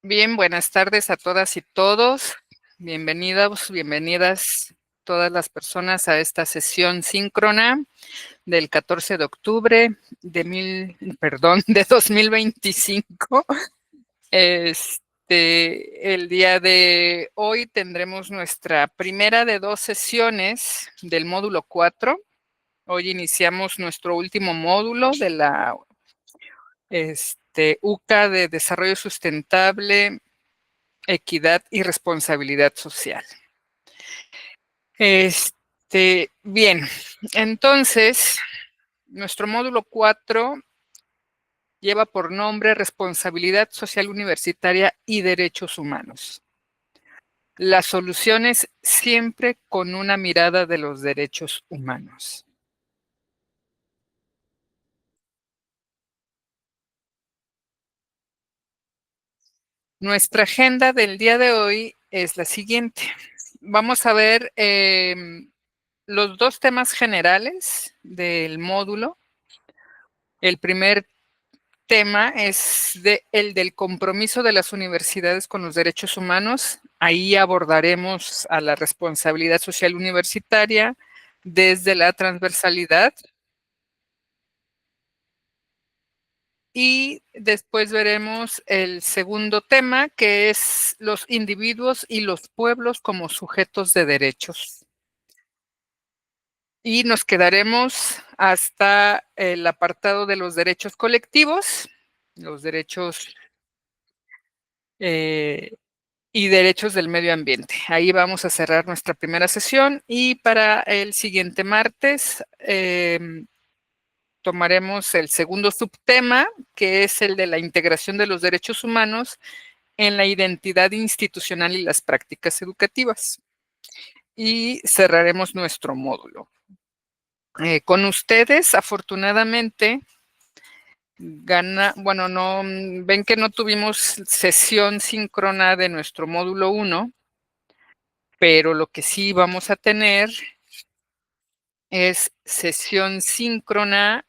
Bien, buenas tardes a todas y todos. Bienvenidos, bienvenidas todas las personas a esta sesión síncrona del 14 de octubre de 2025. El día de hoy tendremos nuestra primera de 2 sesiones del módulo 4. Hoy iniciamos nuestro último módulo de la UCA de Desarrollo Sustentable, Equidad y Responsabilidad Social. Bien, entonces, nuestro módulo 4 lleva por nombre Responsabilidad Social Universitaria y Derechos Humanos. Las soluciones siempre con una mirada de los derechos humanos. Nuestra agenda del día de hoy es la siguiente. Vamos a ver los 2 temas generales del módulo. El primer tema es el del compromiso de las universidades con los derechos humanos. Ahí abordaremos a la responsabilidad social universitaria desde la transversalidad. Y después veremos el segundo tema, que es los individuos y los pueblos como sujetos de derechos. Y nos quedaremos hasta el apartado de los derechos colectivos, los derechos y derechos del medio ambiente. Ahí vamos a cerrar nuestra primera sesión y para el siguiente martes tomaremos el segundo subtema, que es el de la integración de los derechos humanos en la identidad institucional y las prácticas educativas. Y cerraremos nuestro módulo. Con ustedes, afortunadamente, ven que no tuvimos sesión síncrona de nuestro módulo 1, pero lo que sí vamos a tener es sesión síncrona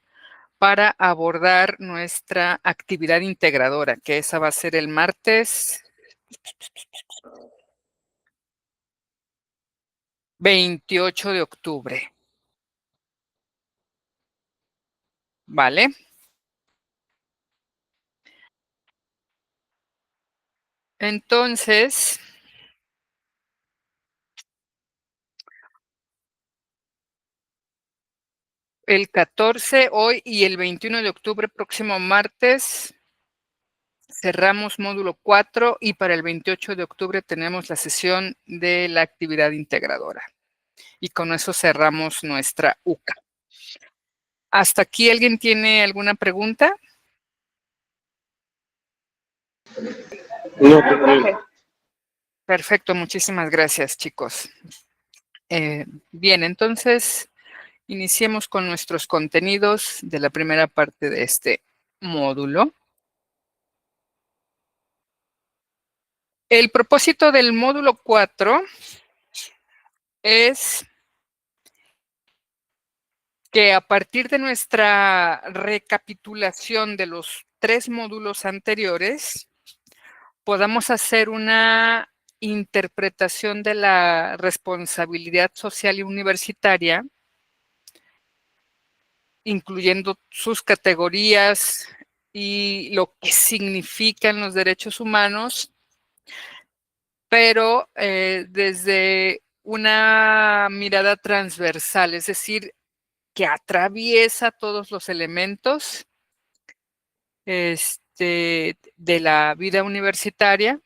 para abordar nuestra actividad integradora, que esa va a ser el martes 28 de octubre. ¿Vale? Entonces, el 14 hoy y el 21 de octubre, próximo martes, cerramos módulo 4 y para el 28 de octubre tenemos la sesión de la actividad integradora. Y con eso cerramos nuestra UCA. ¿Hasta aquí alguien tiene alguna pregunta? No, profe. Perfecto, muchísimas gracias, chicos. Bien, entonces iniciemos con nuestros contenidos de la primera parte de este módulo. El propósito del módulo 4 es que a partir de nuestra recapitulación de los 3 módulos anteriores, podamos hacer una interpretación de la responsabilidad social y universitaria, incluyendo sus categorías y lo que significan los derechos humanos, pero desde una mirada transversal, es decir, que atraviesa todos los elementos de la vida universitaria,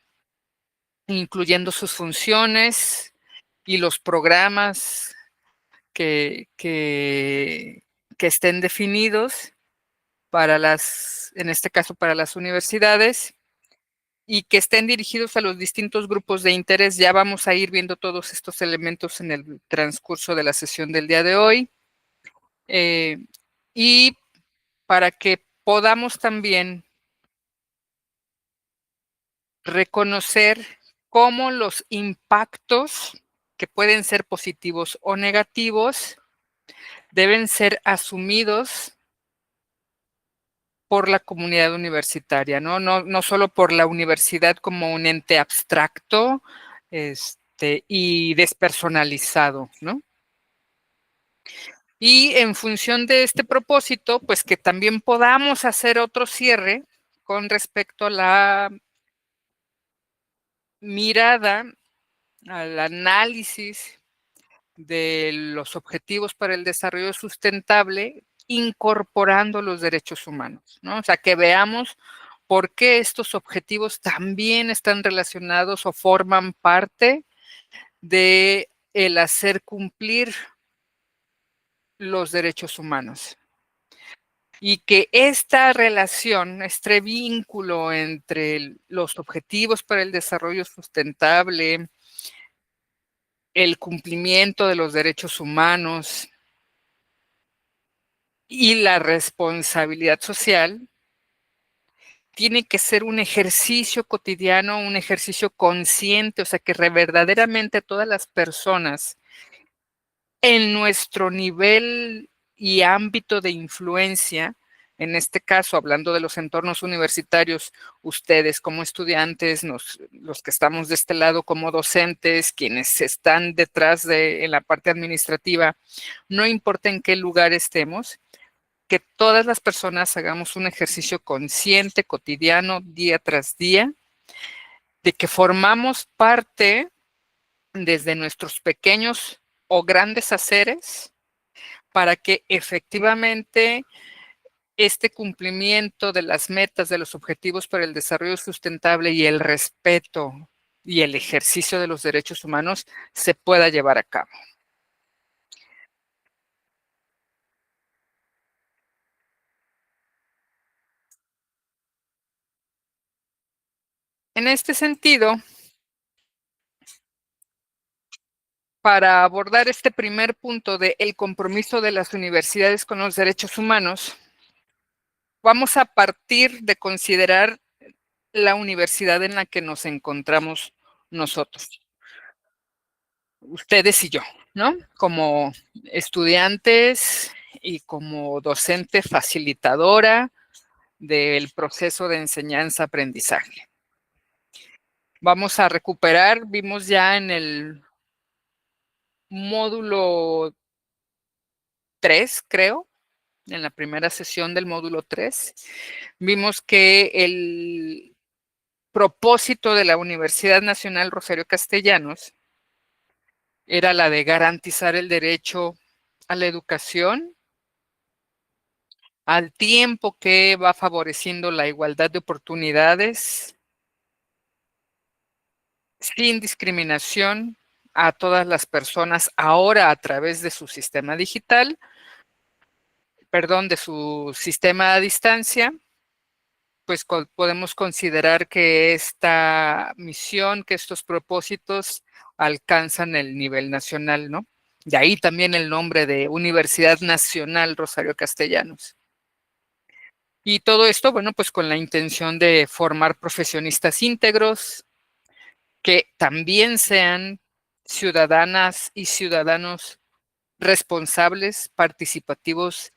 incluyendo sus funciones y los programas que estén definidos para en este caso, para las universidades, y que estén dirigidos a los distintos grupos de interés. Ya vamos a ir viendo todos estos elementos en el transcurso de la sesión del día de hoy. Y para que podamos también reconocer cómo los impactos, que pueden ser positivos o negativos, deben ser asumidos por la comunidad universitaria, ¿no? No solo por la universidad como un ente abstracto y despersonalizado, ¿no? Y en función de este propósito, pues que también podamos hacer otro cierre con respecto a la mirada, al análisis de los objetivos para el desarrollo sustentable, incorporando los derechos humanos, ¿no? O sea, que veamos por qué estos objetivos también están relacionados o forman parte de el hacer cumplir los derechos humanos. Y que esta relación, este vínculo entre los objetivos para el desarrollo sustentable, el cumplimiento de los derechos humanos y la responsabilidad social, tiene que ser un ejercicio cotidiano, un ejercicio consciente, o sea, que verdaderamente todas las personas en nuestro nivel y ámbito de influencia, en este caso, hablando de los entornos universitarios, ustedes como estudiantes, los que estamos de este lado como docentes, quienes están detrás en la parte administrativa, no importa en qué lugar estemos, que todas las personas hagamos un ejercicio consciente, cotidiano, día tras día, de que formamos parte desde nuestros pequeños o grandes haceres para que efectivamente este cumplimiento de las metas, de los objetivos para el desarrollo sustentable y el respeto y el ejercicio de los derechos humanos se pueda llevar a cabo. En este sentido, para abordar este primer punto de el compromiso de las universidades con los derechos humanos, vamos a partir de considerar la universidad en la que nos encontramos nosotros, ustedes y yo, ¿no? Como estudiantes y como docente facilitadora del proceso de enseñanza-aprendizaje. Vamos a recuperar, vimos ya en el módulo 3, creo, en la primera sesión del módulo 3, vimos que el propósito de la Universidad Nacional Rosario Castellanos era la de garantizar el derecho a la educación, al tiempo que va favoreciendo la igualdad de oportunidades, sin discriminación a todas las personas, ahora a través de su sistema digital, de su sistema a distancia, pues podemos considerar que esta misión, que estos propósitos alcanzan el nivel nacional, ¿no? De ahí también el nombre de Universidad Nacional Rosario Castellanos. Y todo esto, bueno, pues con la intención de formar profesionistas íntegros que también sean ciudadanas y ciudadanos responsables, participativos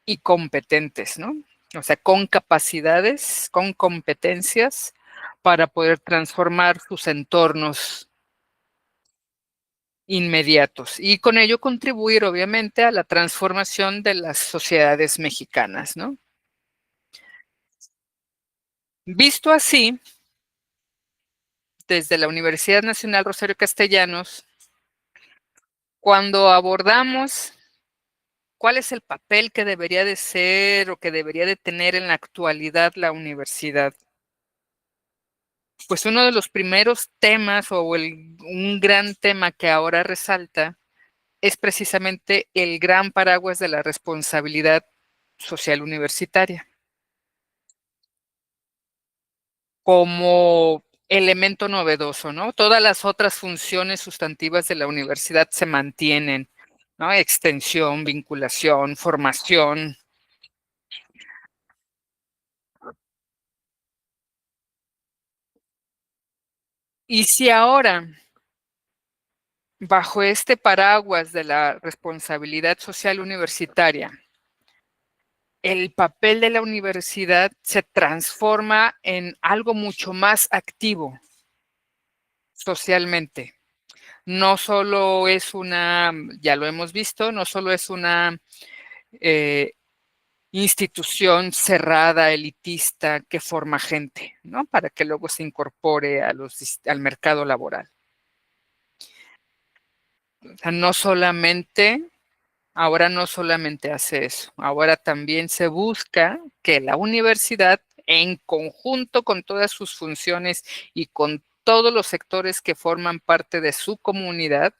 y competentes, ¿no? O sea, con capacidades, con competencias para poder transformar sus entornos inmediatos y con ello contribuir, obviamente, a la transformación de las sociedades mexicanas, ¿no? Visto así, desde la Universidad Nacional Rosario Castellanos, cuando abordamos cuál es el papel que debería de ser o que debería de tener en la actualidad la universidad, pues uno de los primeros temas o un gran tema que ahora resalta es precisamente el gran paraguas de la responsabilidad social universitaria como elemento novedoso, ¿no? Todas las otras funciones sustantivas de la universidad se mantienen, ¿no? Extensión, vinculación, formación. Y si ahora, bajo este paraguas de la responsabilidad social universitaria, el papel de la universidad se transforma en algo mucho más activo socialmente. No solo es una, ya lo hemos visto, no solo es una institución cerrada, elitista, que forma gente, ¿no? Para que luego se incorpore al mercado laboral. O sea, ahora no solamente hace eso, ahora también se busca que la universidad, en conjunto con todas sus funciones y con todos los sectores que forman parte de su comunidad,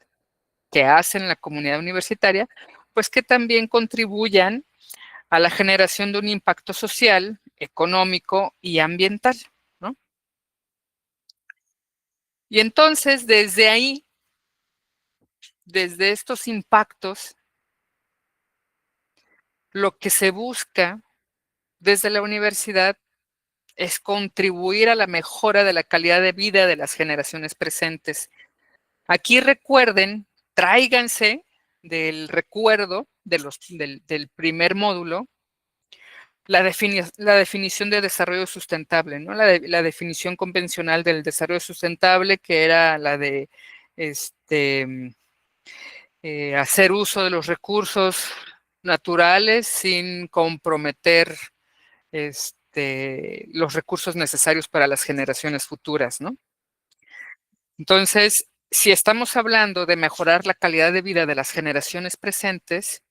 que hacen la comunidad universitaria, pues que también contribuyan a la generación de un impacto social, económico y ambiental, ¿no? Y entonces, desde ahí, desde estos impactos, lo que se busca desde la universidad es contribuir a la mejora de la calidad de vida de las generaciones presentes. Aquí recuerden, tráiganse del recuerdo del primer módulo, la definición de desarrollo sustentable, ¿no? La definición convencional del desarrollo sustentable, que era la de hacer uso de los recursos naturales sin comprometer los recursos necesarios para las generaciones futuras, ¿no? Entonces, si estamos hablando de mejorar la calidad de vida de las generaciones presentes,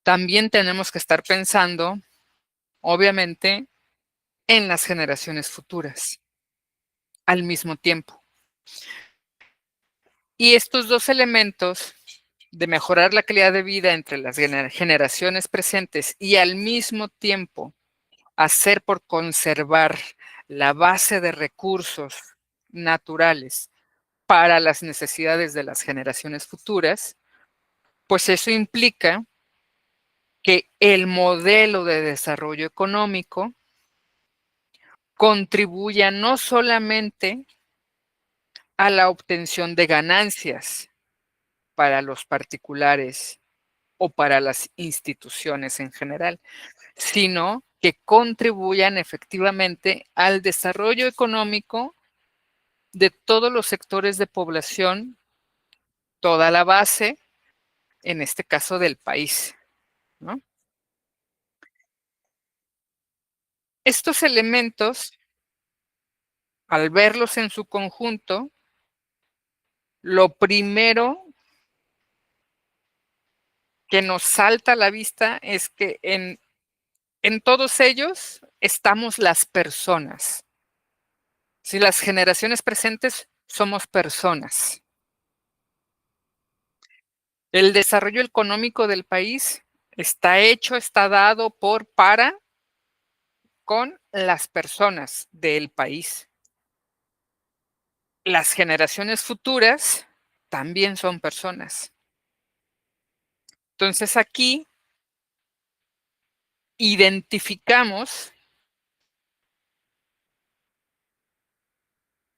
también tenemos que estar pensando, obviamente, en las generaciones futuras al mismo tiempo. Y estos dos elementos de mejorar la calidad de vida entre las generaciones presentes y al mismo tiempo hacer por conservar la base de recursos naturales para las necesidades de las generaciones futuras, pues eso implica que el modelo de desarrollo económico contribuya no solamente a la obtención de ganancias para los particulares o para las instituciones en general, sino que contribuyan efectivamente al desarrollo económico de todos los sectores de población, toda la base, en este caso del país, ¿no? Estos elementos, al verlos en su conjunto, lo primero que nos salta a la vista es que en todos ellos estamos las personas. Si las generaciones presentes somos personas. El desarrollo económico del país está hecho, está dado con las personas del país. Las generaciones futuras también son personas. Entonces aquí identificamos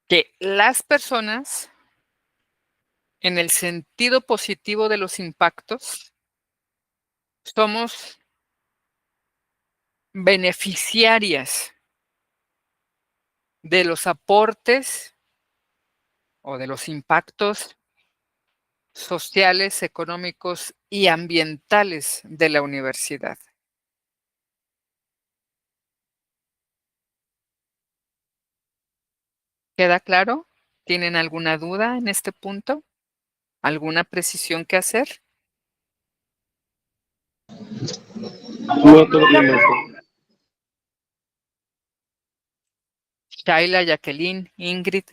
que las personas, en el sentido positivo de los impactos, somos beneficiarias de los aportes o de los impactos sociales, económicos y ambientales de la universidad. ¿Queda claro? ¿Tienen alguna duda en este punto? ¿Alguna precisión que hacer? No totalmente. Shaila, Jacqueline, Ingrid.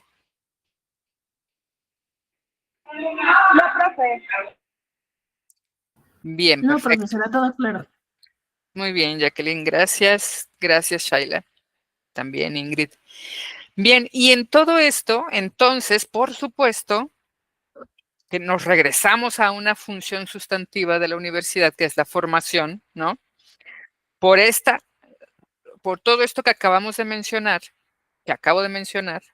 No, profe. Bien, No, perfecto. profesora, todo claro. Muy bien, Jacqueline, gracias. Gracias, Shaila. También, Ingrid. Bien, y en todo esto, entonces, por supuesto, que nos regresamos a una función sustantiva de la universidad, que es la formación, ¿no? Por todo esto que acabamos de mencionar, que acabo de mencionar,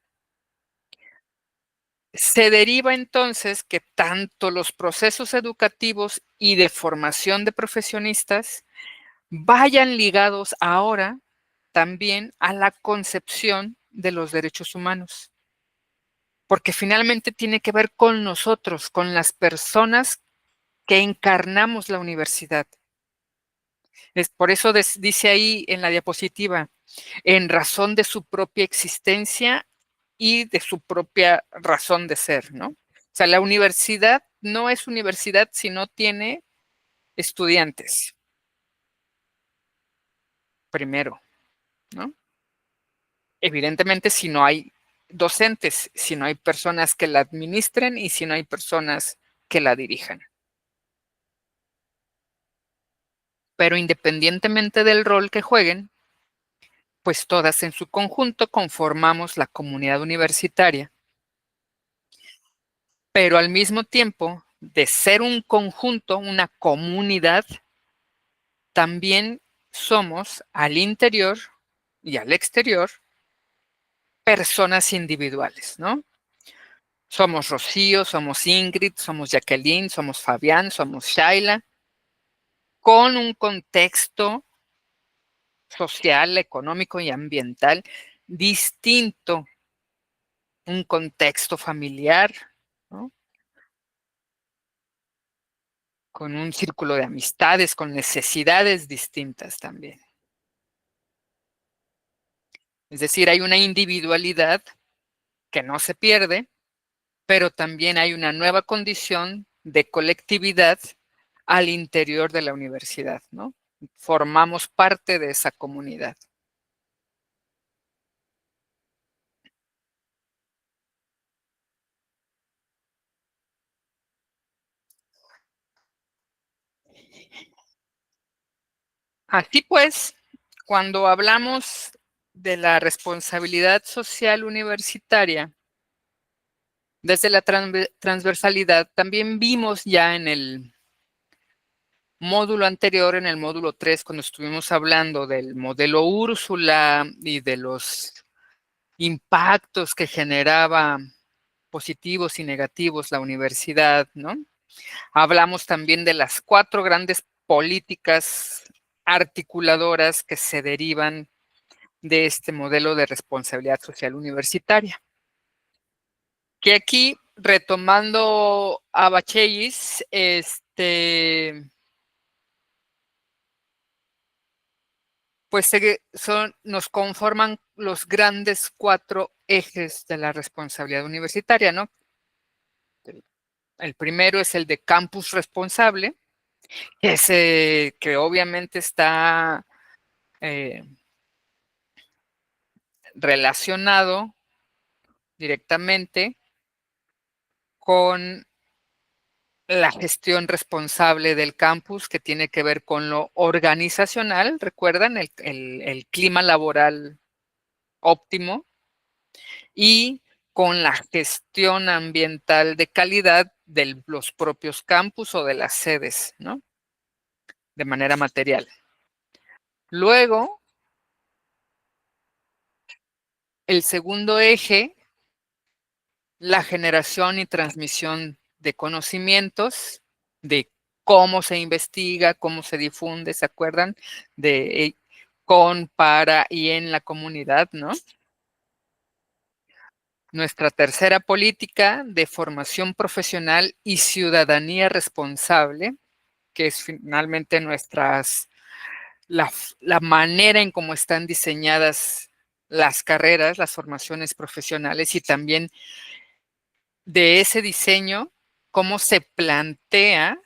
se deriva entonces que tanto los procesos educativos y de formación de profesionistas vayan ligados ahora también a la concepción de los derechos humanos. Porque finalmente tiene que ver con nosotros, con las personas que encarnamos la universidad. Por eso dice ahí en la diapositiva, en razón de su propia existencia y de su propia razón de ser, ¿no? O sea, la universidad no es universidad si no tiene estudiantes, primero, ¿no? Evidentemente, si no hay docentes, si no hay personas que la administren y si no hay personas que la dirijan. Pero independientemente del rol que jueguen, pues todas en su conjunto conformamos la comunidad universitaria. Pero al mismo tiempo, de ser un conjunto, una comunidad, también somos al interior y al exterior personas individuales, ¿no? Somos Rocío, somos Ingrid, somos Jacqueline, somos Fabián, somos Shaila, con un contexto social, económico y ambiental distinto, un contexto familiar, ¿no? Con un círculo de amistades, con necesidades distintas también. Es decir, hay una individualidad que no se pierde, pero también hay una nueva condición de colectividad al interior de la universidad, ¿no? Formamos parte de esa comunidad. Así pues, cuando hablamos de la responsabilidad social universitaria, desde la transversalidad, también vimos ya en el módulo anterior, en el módulo 3, cuando estuvimos hablando del modelo Úrsula y de los impactos que generaba positivos y negativos la universidad, ¿no? Hablamos también de las 4 grandes políticas articuladoras que se derivan de este modelo de responsabilidad social universitaria. Que aquí, retomando a Bachellis, pues nos conforman los grandes 4 ejes de la responsabilidad universitaria, ¿no? El primero es el de campus responsable, que obviamente está relacionado directamente con la gestión responsable del campus, que tiene que ver con lo organizacional, recuerdan, el clima laboral óptimo, y con la gestión ambiental de calidad de los propios campus o de las sedes, ¿no? De manera material. Luego, el segundo eje, la generación y transmisión de conocimientos, de cómo se investiga, cómo se difunde, ¿se acuerdan? De con, para y en la comunidad, ¿no? Nuestra tercera política de formación profesional y ciudadanía responsable, que es finalmente la manera en cómo están diseñadas las carreras, las formaciones profesionales y también de ese diseño, cómo se plantea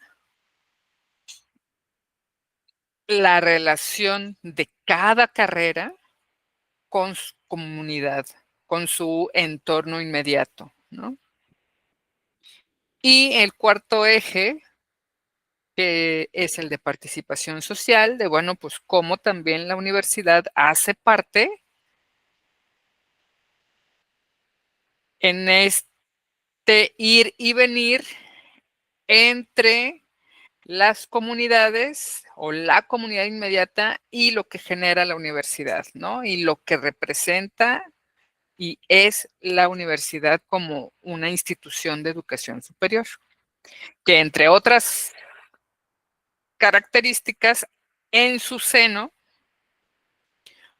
la relación de cada carrera con su comunidad, con su entorno inmediato, ¿no? Y el cuarto eje, que es el de participación social, de bueno, pues cómo también la universidad hace parte en este ir y venir entre las comunidades o la comunidad inmediata y lo que genera la universidad, ¿no? Y lo que representa y es la universidad como una institución de educación superior, que entre otras características en su seno,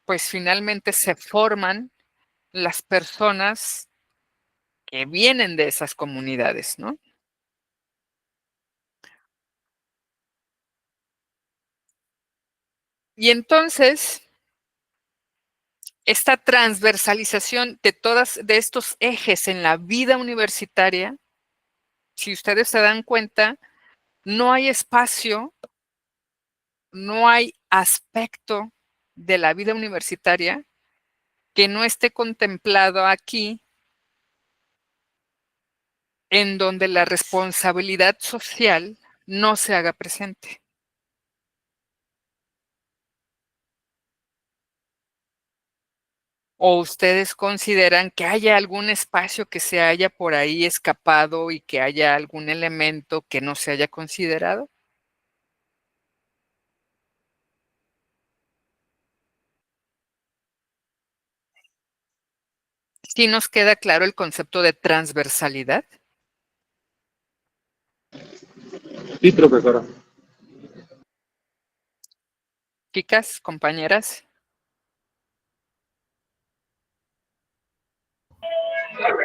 pues finalmente se forman las personas que vienen de esas comunidades, ¿no? Y entonces, esta transversalización de estos ejes en la vida universitaria, si ustedes se dan cuenta, no hay espacio, no hay aspecto de la vida universitaria que no esté contemplado aquí, en donde la responsabilidad social no se haga presente. ¿O ustedes consideran que haya algún espacio que se haya por ahí escapado y que haya algún elemento que no se haya considerado? ¿Sí nos queda claro el concepto de transversalidad? Sí, profesora. Chicas, compañeras.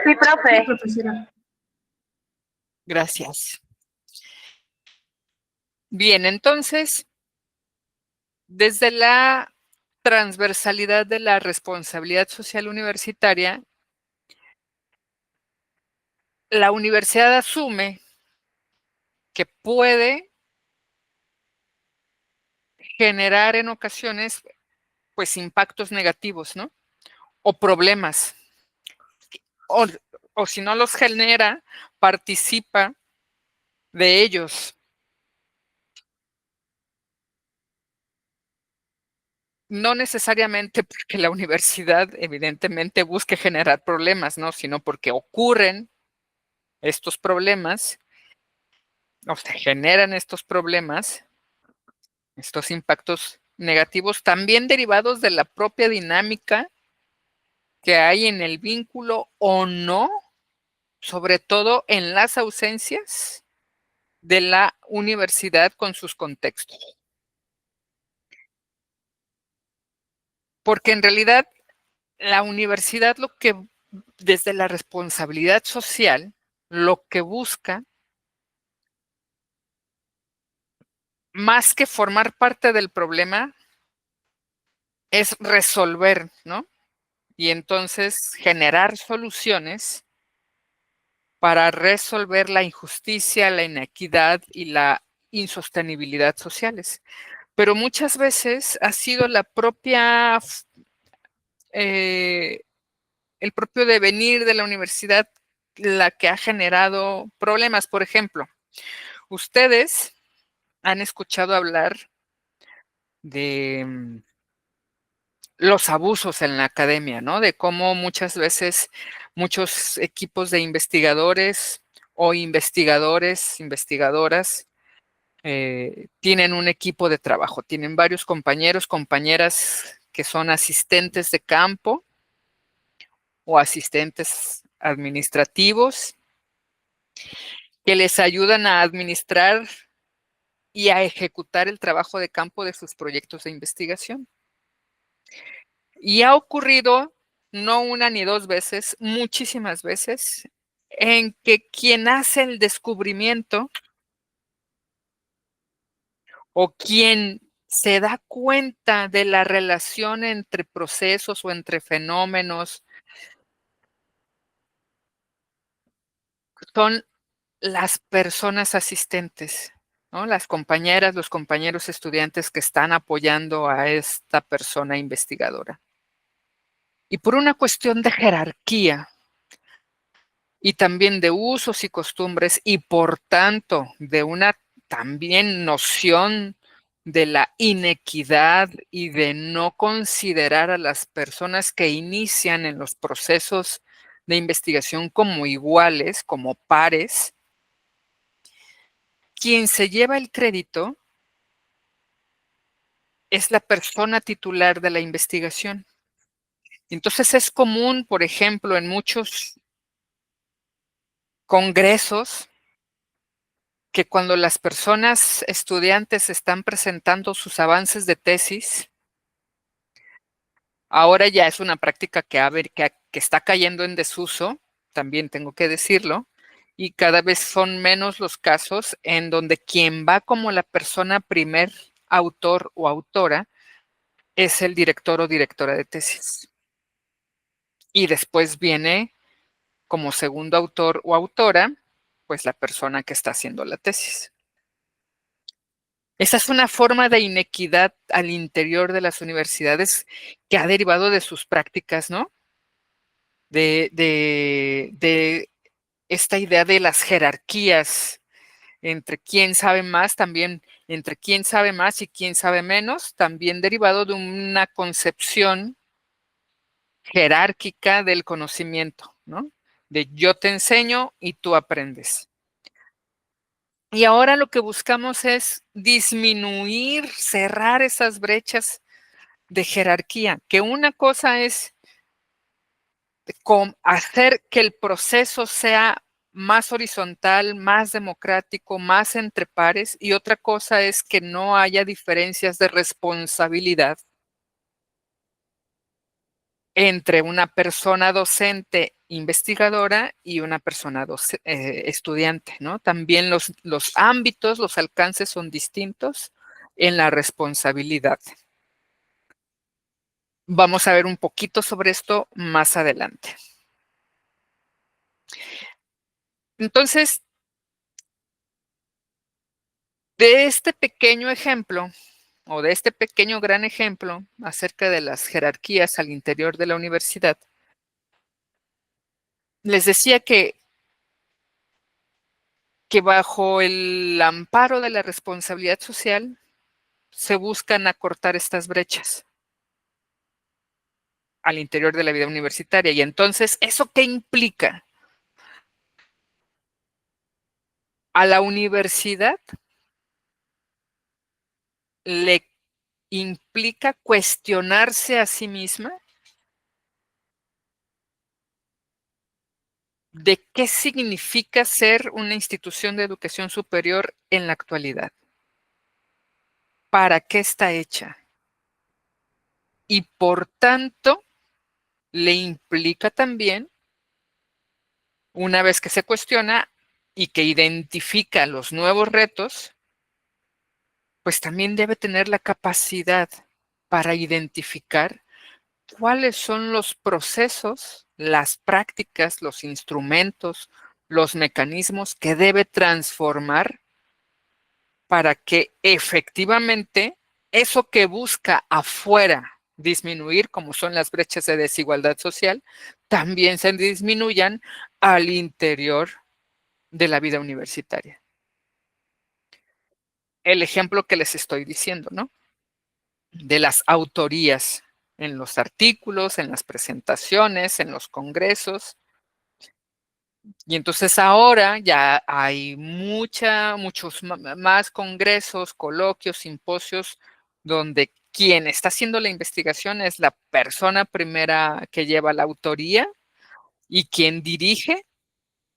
Sí, profe. Profesora. Gracias. Bien, entonces, desde la transversalidad de la responsabilidad social universitaria, la universidad asume que puede generar en ocasiones, pues, impactos negativos, ¿no? O problemas. O, o si no los genera, participa de ellos. No necesariamente porque la universidad evidentemente busque generar problemas, ¿no? Sino porque ocurren estos problemas o se generan estos problemas, estos impactos negativos, también derivados de la propia dinámica que hay en el vínculo o no, sobre todo en las ausencias de la universidad con sus contextos. Porque en realidad la universidad lo que, desde la responsabilidad social, lo que busca, más que formar parte del problema, es resolver, ¿no? Y entonces generar soluciones para resolver la injusticia, la inequidad y la insostenibilidad sociales. Pero muchas veces ha sido la propia, el propio devenir de la universidad la que ha generado problemas. Por ejemplo, ustedes han escuchado hablar de los abusos en la academia, ¿no? De cómo muchas veces muchos equipos de investigadores o investigadores, investigadoras, tienen un equipo de trabajo, tienen varios compañeros, compañeras que son asistentes de campo o asistentes administrativos que les ayudan a administrar y a ejecutar el trabajo de campo de sus proyectos de investigación. Y ha ocurrido no una ni dos veces, muchísimas veces, en que quien hace el descubrimiento o quien se da cuenta de la relación entre procesos o entre fenómenos son las personas asistentes, ¿no? Las compañeras, los compañeros estudiantes que están apoyando a esta persona investigadora. Y por una cuestión de jerarquía y también de usos y costumbres y por tanto de una también noción de la inequidad y de no considerar a las personas que inician en los procesos de investigación como iguales, como pares, quien se lleva el crédito es la persona titular de la investigación. Entonces es común, por ejemplo, en muchos congresos que cuando las personas estudiantes están presentando sus avances de tesis, ahora ya es una práctica que está cayendo en desuso, también tengo que decirlo, y cada vez son menos los casos en donde quien va como la persona primer autor o autora es el director o directora de tesis. Y después viene como segundo autor o autora, pues la persona que está haciendo la tesis. Esa es una forma de inequidad al interior de las universidades que ha derivado de sus prácticas, ¿no? De esta idea de las jerarquías entre quién sabe más, también entre quién sabe más y quién sabe menos, también derivado de una concepción jerárquica del conocimiento, ¿no? De yo te enseño y tú aprendes. Y ahora lo que buscamos es disminuir, cerrar esas brechas de jerarquía, que una cosa es hacer que el proceso sea más horizontal, más democrático, más entre pares, y otra cosa es que no haya diferencias de responsabilidad entre una persona docente investigadora y una persona estudiante, ¿no? También los ámbitos, los alcances son distintos en la responsabilidad. Vamos a ver un poquito sobre esto más adelante. Entonces, de este pequeño ejemplo, o de este pequeño gran ejemplo acerca de las jerarquías al interior de la universidad, les decía que bajo el amparo de la responsabilidad social se buscan acortar estas brechas al interior de la vida universitaria. Y entonces, ¿eso qué implica? A la universidad le implica cuestionarse a sí misma de qué significa ser una institución de educación superior en la actualidad. ¿Para qué está hecha? Y por tanto, le implica también, una vez que se cuestiona y que identifica los nuevos retos, pues también debe tener la capacidad para identificar cuáles son los procesos, las prácticas, los instrumentos, los mecanismos que debe transformar para que efectivamente eso que busca afuera disminuir, como son las brechas de desigualdad social, también se disminuyan al interior de la vida universitaria. El ejemplo que les estoy diciendo, ¿no? De las autorías en los artículos, en las presentaciones, en los congresos. Y entonces ahora ya hay muchos más congresos, coloquios, simposios, donde quien está haciendo la investigación es la persona primera que lleva la autoría y quien dirige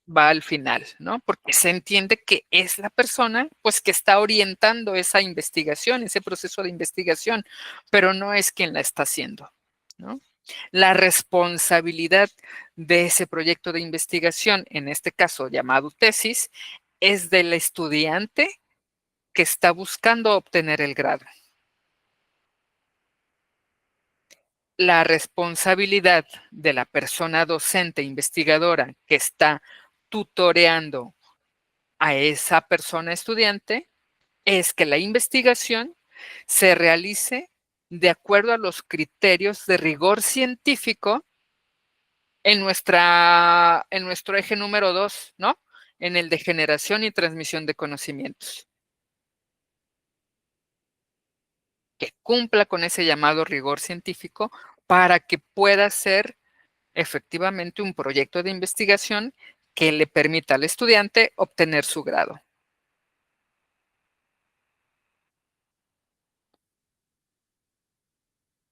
va al final, ¿no? Porque se entiende que es la persona, pues, que está orientando esa investigación, ese proceso de investigación, pero no es quien la está haciendo, ¿no? La responsabilidad de ese proyecto de investigación, en este caso llamado tesis, es del estudiante que está buscando obtener el grado. La responsabilidad de la persona docente investigadora que está tutoreando a esa persona estudiante es que la investigación se realice de acuerdo a los criterios de rigor científico en nuestro eje número 2, ¿no? En el de generación y transmisión de conocimientos. Que cumpla con ese llamado rigor científico para que pueda ser efectivamente un proyecto de investigación que le permita al estudiante obtener su grado.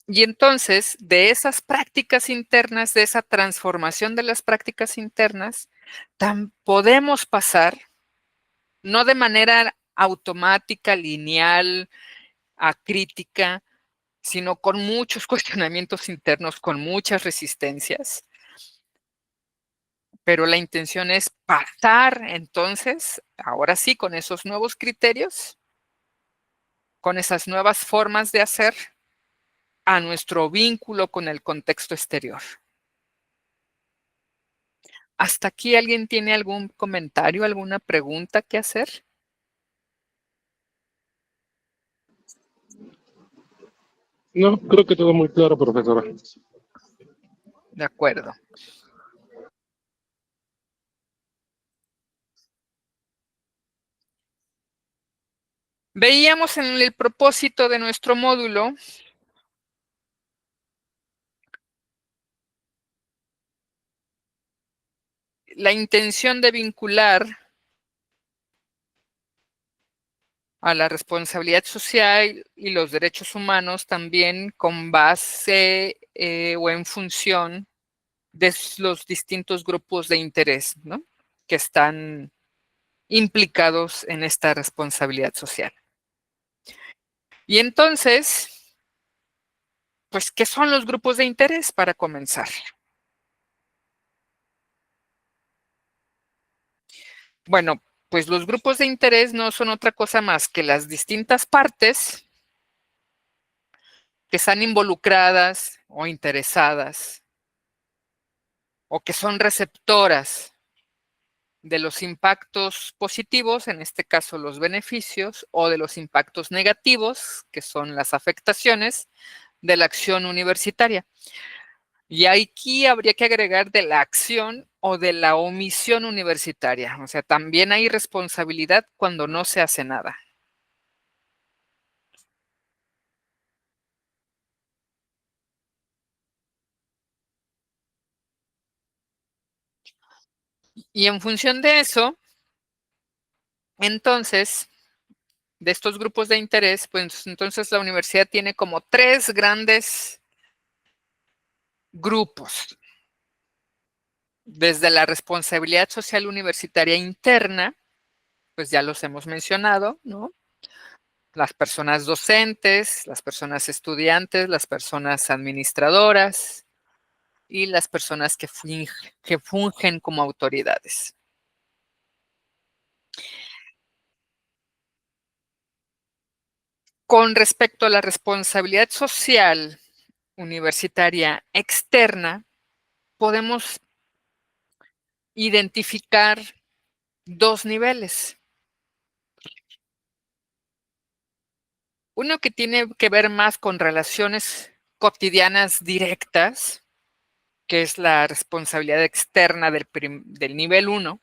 Y entonces, de esas prácticas internas, de esa transformación de las prácticas internas, podemos pasar no de manera automática, lineal, acrítica, sino con muchos cuestionamientos internos, con muchas resistencias. Pero la intención es pasar entonces, ahora sí, con esos nuevos criterios, con esas nuevas formas de hacer, a nuestro vínculo con el contexto exterior. ¿Hasta aquí alguien tiene algún comentario, alguna pregunta que hacer? No, creo que todo muy claro, profesora. De acuerdo. Veíamos en el propósito de nuestro módulo la intención de vincular a la responsabilidad social y los derechos humanos también con base o en función de los distintos grupos de interés, ¿no?, que están implicados en esta responsabilidad social. Y entonces, pues, ¿qué son los grupos de interés para comenzar? Bueno, pues los grupos de interés no son otra cosa más que las distintas partes que están involucradas o interesadas o que son receptoras de los impactos positivos, en este caso los beneficios, o de los impactos negativos, que son las afectaciones de la acción universitaria. Y aquí habría que agregar de la acción o de la omisión universitaria. O sea, también hay responsabilidad cuando no se hace nada. Y en función de eso, entonces, de estos grupos de interés, pues entonces la universidad tiene como 3 grandes grupos. Desde la responsabilidad social universitaria interna, pues ya los hemos mencionado, ¿no? Las personas docentes, las personas estudiantes, las personas administradoras y las personas que fungen como autoridades. Con respecto a la responsabilidad social universitaria externa, podemos identificar 2 niveles. Uno que tiene que ver más con relaciones cotidianas directas, que es la responsabilidad externa del nivel 1,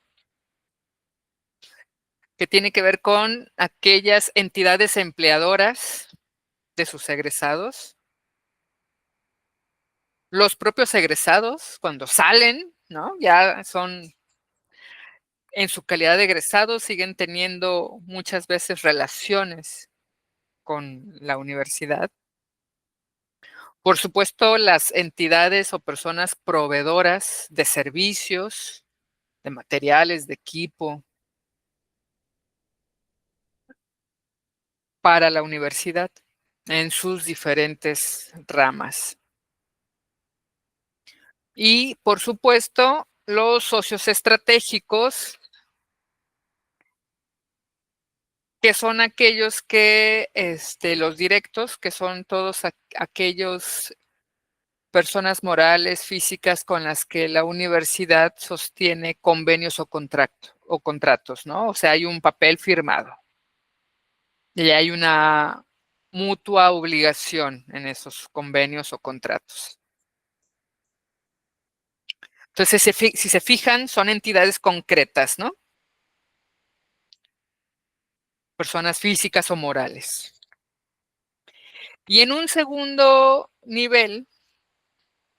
que tiene que ver con aquellas entidades empleadoras de sus egresados, los propios egresados cuando salen, ¿no? Ya son, en su calidad de egresados, siguen teniendo muchas veces relaciones con la universidad. Por supuesto, las entidades o personas proveedoras de servicios, de materiales, de equipo para la universidad en sus diferentes ramas. Y, por supuesto, los socios estratégicos, que son aquellos que, los directos, que son todos aquellos personas morales, físicas con las que la universidad sostiene convenios o contratos, ¿no? O sea, hay un papel firmado y hay una mutua obligación en esos convenios o contratos. Entonces, si se fijan, son entidades concretas, ¿no? Personas físicas o morales. Y en un segundo nivel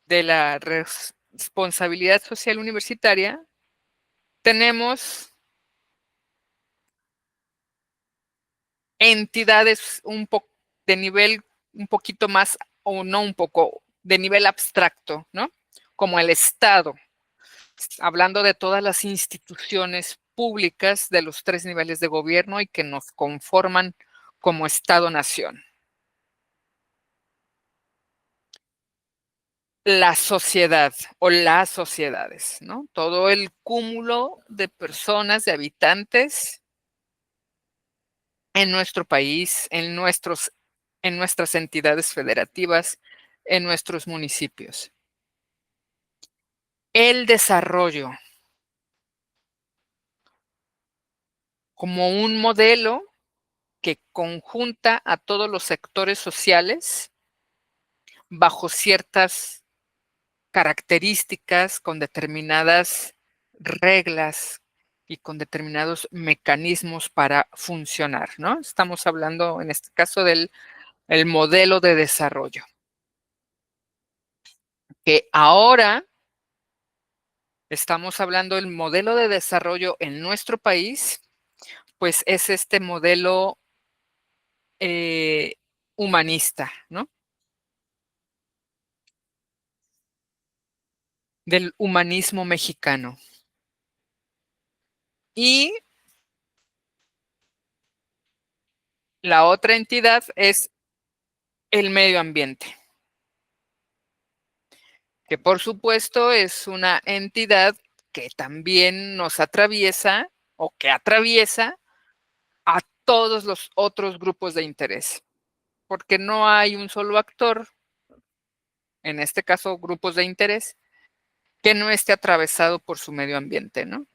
de la responsabilidad social universitaria, tenemos entidades de nivel un poquito más, o no un poco, de nivel abstracto, ¿no? Como el Estado, hablando de todas las instituciones públicas de los 3 niveles de gobierno y que nos conforman como Estado-nación. La sociedad o las sociedades, ¿no? Todo el cúmulo de personas, de habitantes en nuestro país, en nuestras entidades federativas, en nuestros municipios. El desarrollo como un modelo que conjunta a todos los sectores sociales bajo ciertas características, con determinadas reglas y con determinados mecanismos para funcionar, ¿no? Estamos hablando en este caso del modelo de desarrollo, que ahora estamos hablando del modelo de desarrollo en nuestro país, pues es este modelo humanista, ¿no? Del humanismo mexicano. Y la otra entidad es el medio ambiente, que por supuesto es una entidad que también nos atraviesa o que atraviesa a todos los otros grupos de interés, porque no hay un solo actor, en este caso grupos de interés, que no esté atravesado por su medio ambiente, ¿no?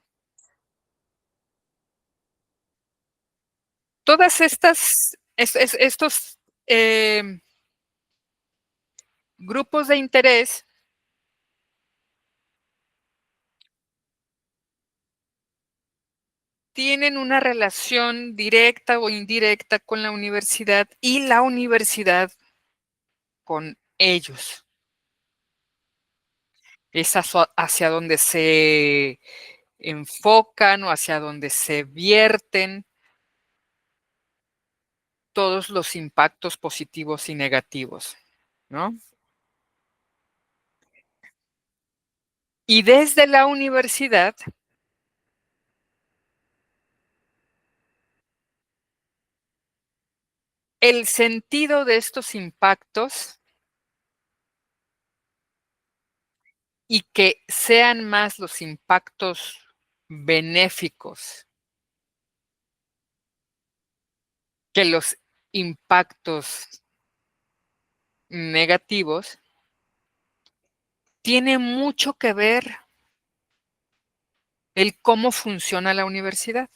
Todas estos grupos de interés tienen una relación directa o indirecta con la universidad y la universidad con ellos. Es hacia donde se enfocan o hacia donde se vierten todos los impactos positivos y negativos, ¿no? Y desde la universidad el sentido de estos impactos y que sean más los impactos benéficos que los impactos negativos, tiene mucho que ver el cómo funciona la universidad.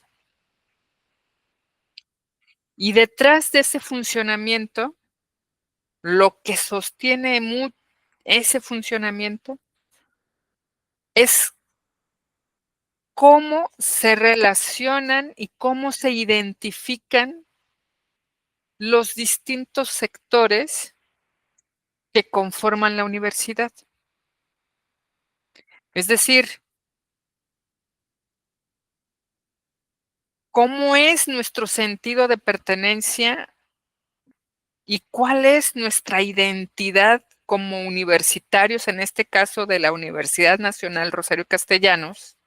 Y detrás de ese funcionamiento, lo que sostiene ese funcionamiento es cómo se relacionan y cómo se identifican los distintos sectores que conforman la universidad. Es decir, cómo es nuestro sentido de pertenencia y cuál es nuestra identidad como universitarios, en este caso de la Universidad Nacional Rosario Castellanos.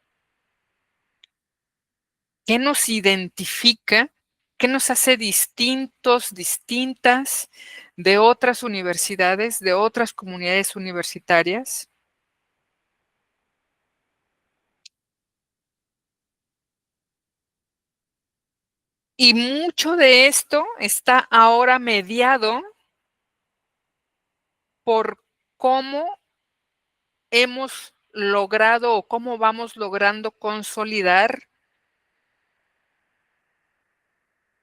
¿Qué nos identifica? ¿Qué nos hace distintos, distintas de otras universidades, de otras comunidades universitarias? Y mucho de esto está ahora mediado por cómo hemos logrado o cómo vamos logrando consolidar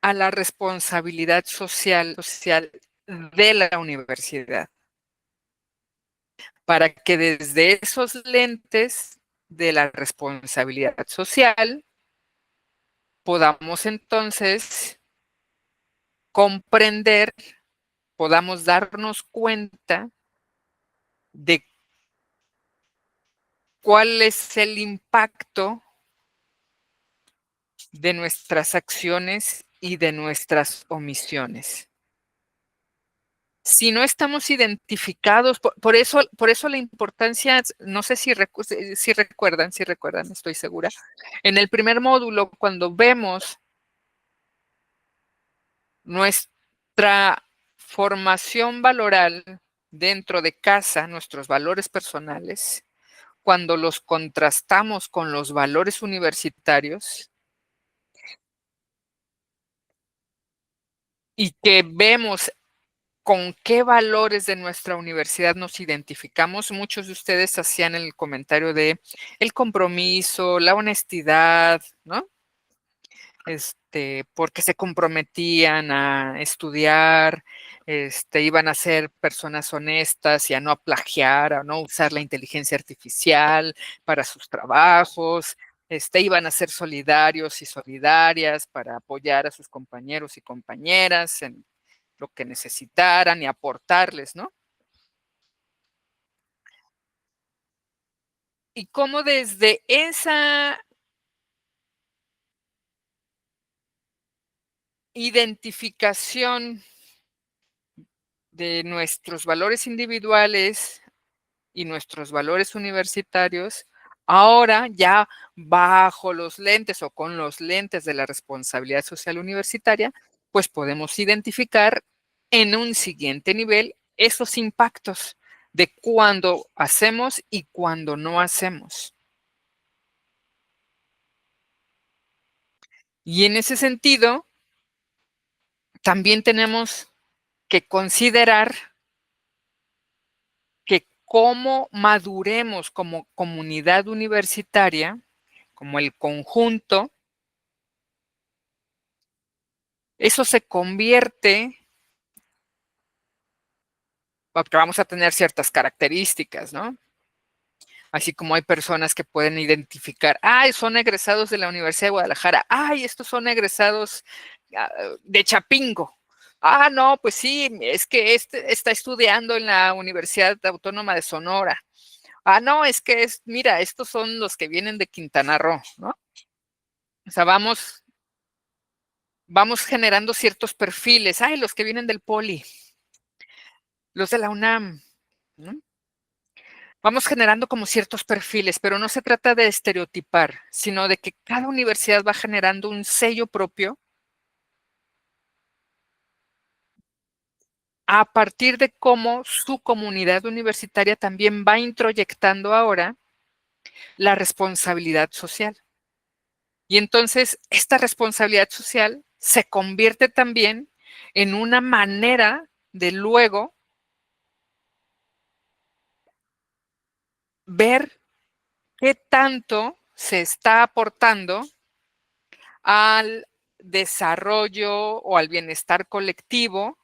a la responsabilidad social de la universidad, para que desde esos lentes de la responsabilidad social podamos entonces comprender, podamos darnos cuenta de cuál es el impacto de nuestras acciones y de nuestras omisiones. Si no estamos identificados, por eso la importancia, no sé si recuerdan, estoy segura. En el primer módulo, cuando vemos nuestra formación valoral dentro de casa, nuestros valores personales, cuando los contrastamos con los valores universitarios y que vemos con qué valores de nuestra universidad nos identificamos. Muchos de ustedes hacían el comentario de el compromiso, la honestidad, ¿no? Porque se comprometían a estudiar, iban a ser personas honestas y a no plagiar, a no usar la inteligencia artificial para sus trabajos, iban a ser solidarios y solidarias para apoyar a sus compañeros y compañeras en lo que necesitaran y aportarles, ¿no? Y cómo desde esa identificación de nuestros valores individuales y nuestros valores universitarios, ahora ya bajo los lentes o con los lentes de la responsabilidad social universitaria, pues podemos identificar en un siguiente nivel esos impactos de cuando hacemos y cuando no hacemos. Y en ese sentido, también tenemos que considerar que cómo maduremos como comunidad universitaria, como el conjunto, eso se convierte, porque vamos a tener ciertas características, ¿no? Así como hay personas que pueden identificar, ay, son egresados de la Universidad de Guadalajara, ay, estos son egresados de Chapingo. Ah, no, pues sí, es que está estudiando en la Universidad Autónoma de Sonora. Ah, no, es que mira, estos son los que vienen de Quintana Roo, ¿no? O sea, vamos generando ciertos perfiles. Ay, los que vienen del Poli, los de la UNAM, ¿no? Vamos generando como ciertos perfiles, pero no se trata de estereotipar, sino de que cada universidad va generando un sello propio a partir de cómo su comunidad universitaria también va introyectando ahora la responsabilidad social. Y entonces esta responsabilidad social se convierte también en una manera de luego ver qué tanto se está aportando al desarrollo o al bienestar colectivo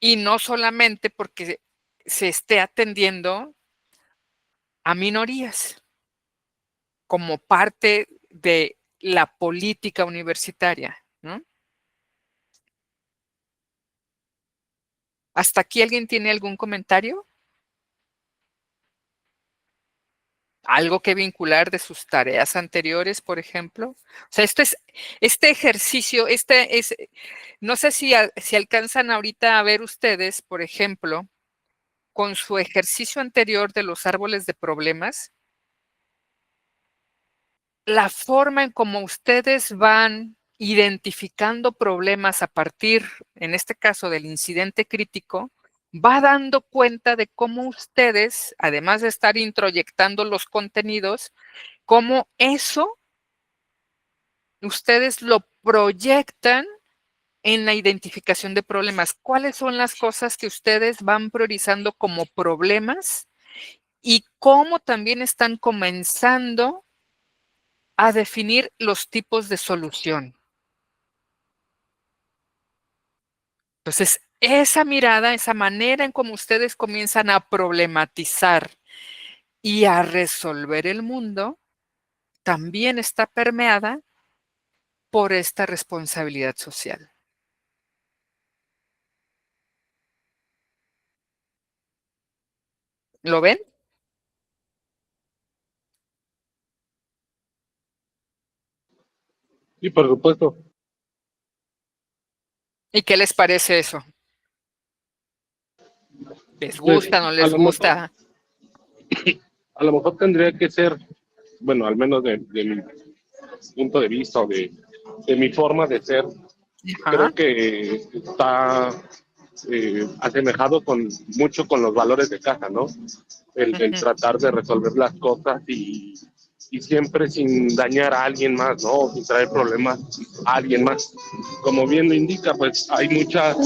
y no solamente porque se esté atendiendo a minorías como parte de la política universitaria, ¿no? ¿Hasta aquí alguien tiene algún comentario? ¿Algo que vincular de sus tareas anteriores, por ejemplo? O sea, este ejercicio, no sé si alcanzan ahorita a ver ustedes, por ejemplo, con su ejercicio anterior de los árboles de problemas, la forma en cómo ustedes van identificando problemas a partir, en este caso, del incidente crítico, va dando cuenta de cómo ustedes, además de estar introyectando los contenidos, cómo eso ustedes lo proyectan en la identificación de problemas. ¿Cuáles son las cosas que ustedes van priorizando como problemas y cómo también están comenzando a definir los tipos de solución? Entonces, esa mirada, esa manera en cómo ustedes comienzan a problematizar y a resolver el mundo, también está permeada por esta responsabilidad social. ¿Lo ven? Sí, por supuesto. ¿Y qué les parece eso? ¿Les gusta, no les gusta? A lo mejor tendría que ser, bueno, al menos de mi punto de vista o de mi forma de ser, Ajá. creo que está asemejado mucho con los valores de casa, ¿no? El Ujú. tratar de resolver las cosas y siempre sin dañar a alguien más, ¿no? Sin traer problemas a alguien más. Como bien lo indica, pues hay muchas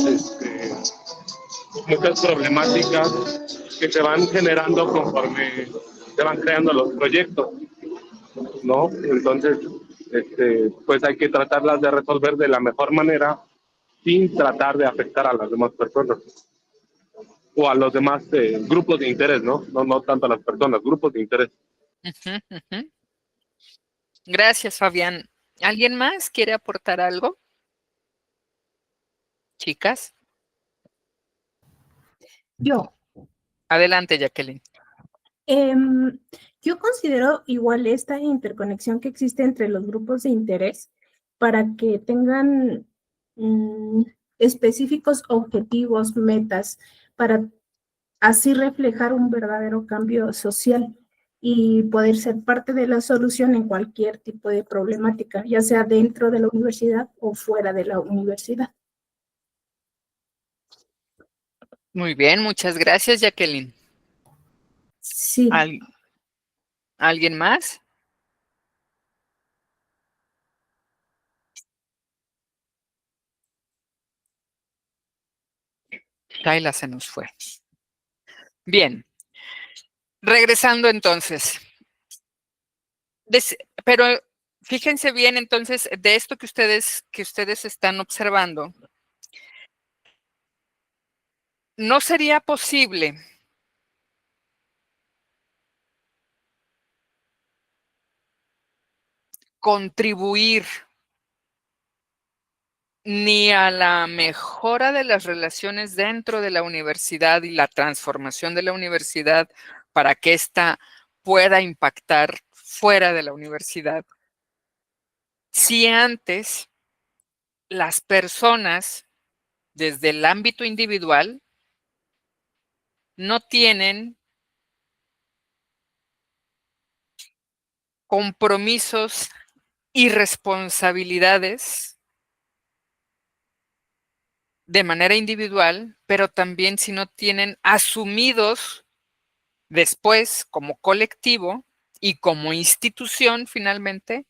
problemáticas que se van generando conforme se van creando los proyectos, ¿no? Entonces, pues hay que tratarlas de resolver de la mejor manera sin tratar de afectar a las demás personas o a los demás grupos de interés, ¿no? No tanto a las personas, grupos de interés. Ujú, ujú. Gracias, Fabián. ¿Alguien más quiere aportar algo? Chicas, Yo, adelante, Jacqueline. em, yo considero igual esta interconexión que existe entre los grupos de interés para que tengan específicos objetivos, metas, para así reflejar un verdadero cambio social y poder ser parte de la solución en cualquier tipo de problemática, ya sea dentro de la universidad o fuera de la universidad. Muy bien, muchas gracias, Jacqueline. Sí. ¿Alguien más? Kaila se nos fue. Bien. Regresando entonces. Pero fíjense bien entonces de esto que ustedes están observando. No sería posible contribuir ni a la mejora de las relaciones dentro de la universidad y la transformación de la universidad para que ésta pueda impactar fuera de la universidad. Si antes las personas, desde el ámbito individual, no tienen compromisos y responsabilidades de manera individual, pero también si no tienen asumidos después como colectivo y como institución finalmente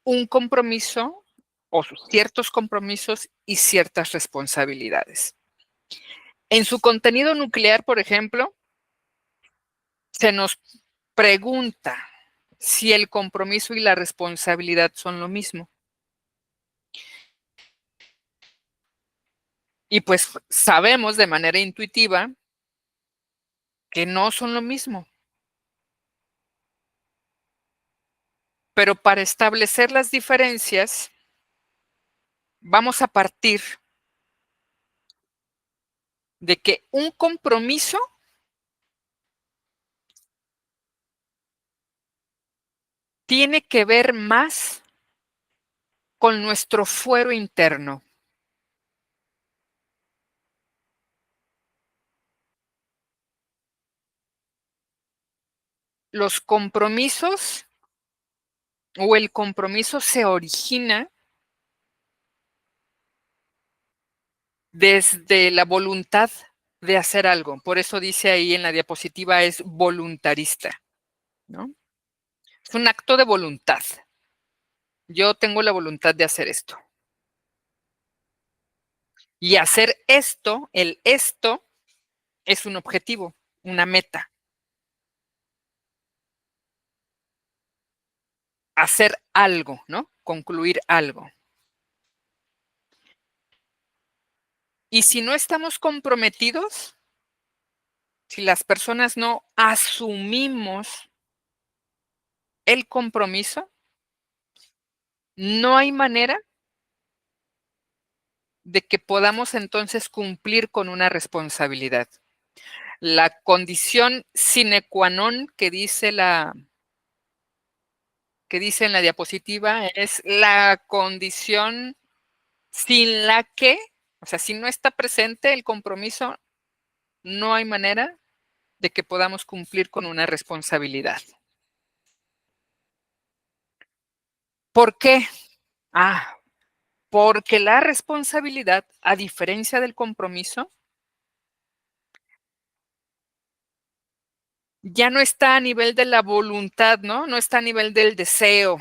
un compromiso o ciertos compromisos y ciertas responsabilidades. En su contenido nuclear, por ejemplo, se nos pregunta si el compromiso y la responsabilidad son lo mismo. Y pues sabemos de manera intuitiva que no son lo mismo. Pero para establecer las diferencias, vamos a partir de que un compromiso tiene que ver más con nuestro fuero interno. Los compromisos o el compromiso se origina desde la voluntad de hacer algo. Por eso dice ahí en la diapositiva es voluntarista, ¿no? Es un acto de voluntad. Yo tengo la voluntad de hacer esto. Y hacer esto, el esto, es un objetivo, una meta. Hacer algo, ¿no? Concluir algo. Y si no estamos comprometidos, si las personas no asumimos el compromiso, no hay manera de que podamos entonces cumplir con una responsabilidad. La condición sine qua non que dice en la diapositiva es la condición sin la que, o sea, si no está presente el compromiso, no hay manera de que podamos cumplir con una responsabilidad. ¿Por qué? Porque la responsabilidad, a diferencia del compromiso, ya no está a nivel de la voluntad, ¿no? No está a nivel del deseo,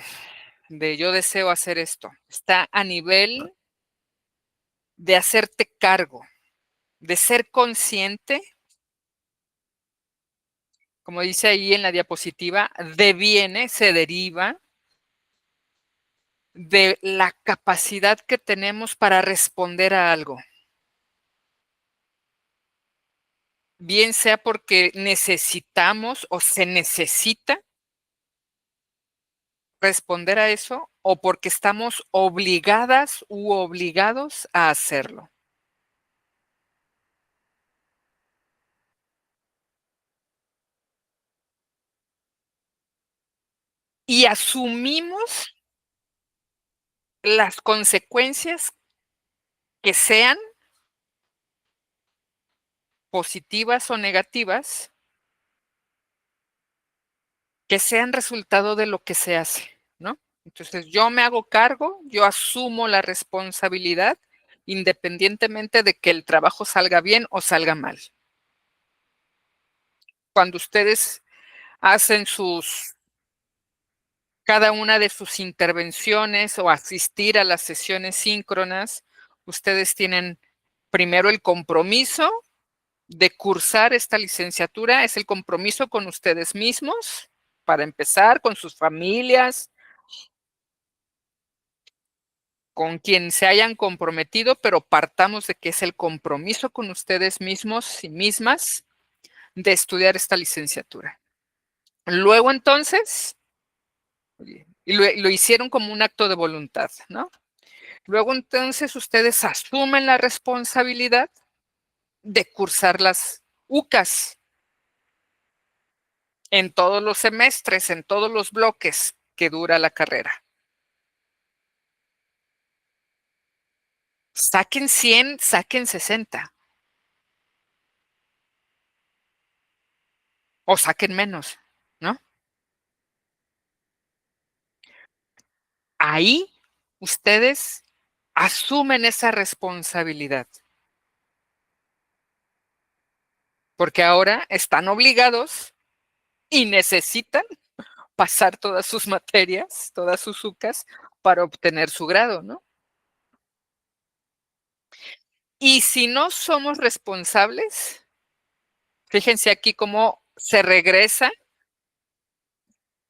de yo deseo hacer esto. Está a nivel de hacerte cargo, de ser consciente, como dice ahí en la diapositiva, deviene, se deriva de la capacidad que tenemos para responder a algo. Bien sea porque necesitamos o se necesita responder a eso o porque estamos obligadas u obligados a hacerlo. Y asumimos las consecuencias que sean positivas o negativas, que sean resultado de lo que se hace, ¿no? Entonces, yo me hago cargo, yo asumo la responsabilidad, independientemente de que el trabajo salga bien o salga mal. Cuando ustedes hacen cada una de sus intervenciones o asistir a las sesiones síncronas, ustedes tienen primero el compromiso de cursar esta licenciatura, es el compromiso con ustedes mismos, para empezar, con sus familias, con quien se hayan comprometido, pero partamos de que es el compromiso con ustedes mismos y mismas de estudiar esta licenciatura. Luego entonces, y lo hicieron como un acto de voluntad, ¿no? Luego entonces ustedes asumen la responsabilidad de cursar las UCAS en todos los semestres, en todos los bloques que dura la carrera. Saquen 100, saquen 60. O saquen menos, ¿no? Ahí ustedes asumen esa responsabilidad. Porque ahora están obligados y necesitan pasar todas sus materias, todas sus UCAS, para obtener su grado, ¿no? Y si no somos responsables, fíjense aquí cómo se regresa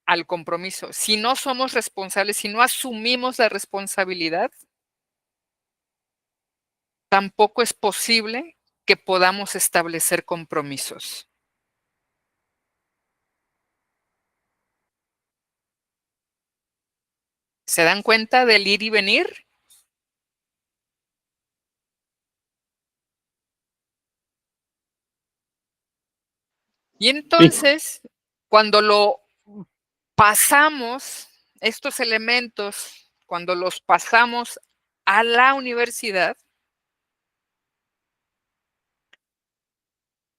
al compromiso. Si no somos responsables, si no asumimos la responsabilidad, tampoco es posible que podamos establecer compromisos. ¿Se dan cuenta del ir y venir? Y entonces, cuando lo pasamos, estos elementos, cuando los pasamos a la universidad,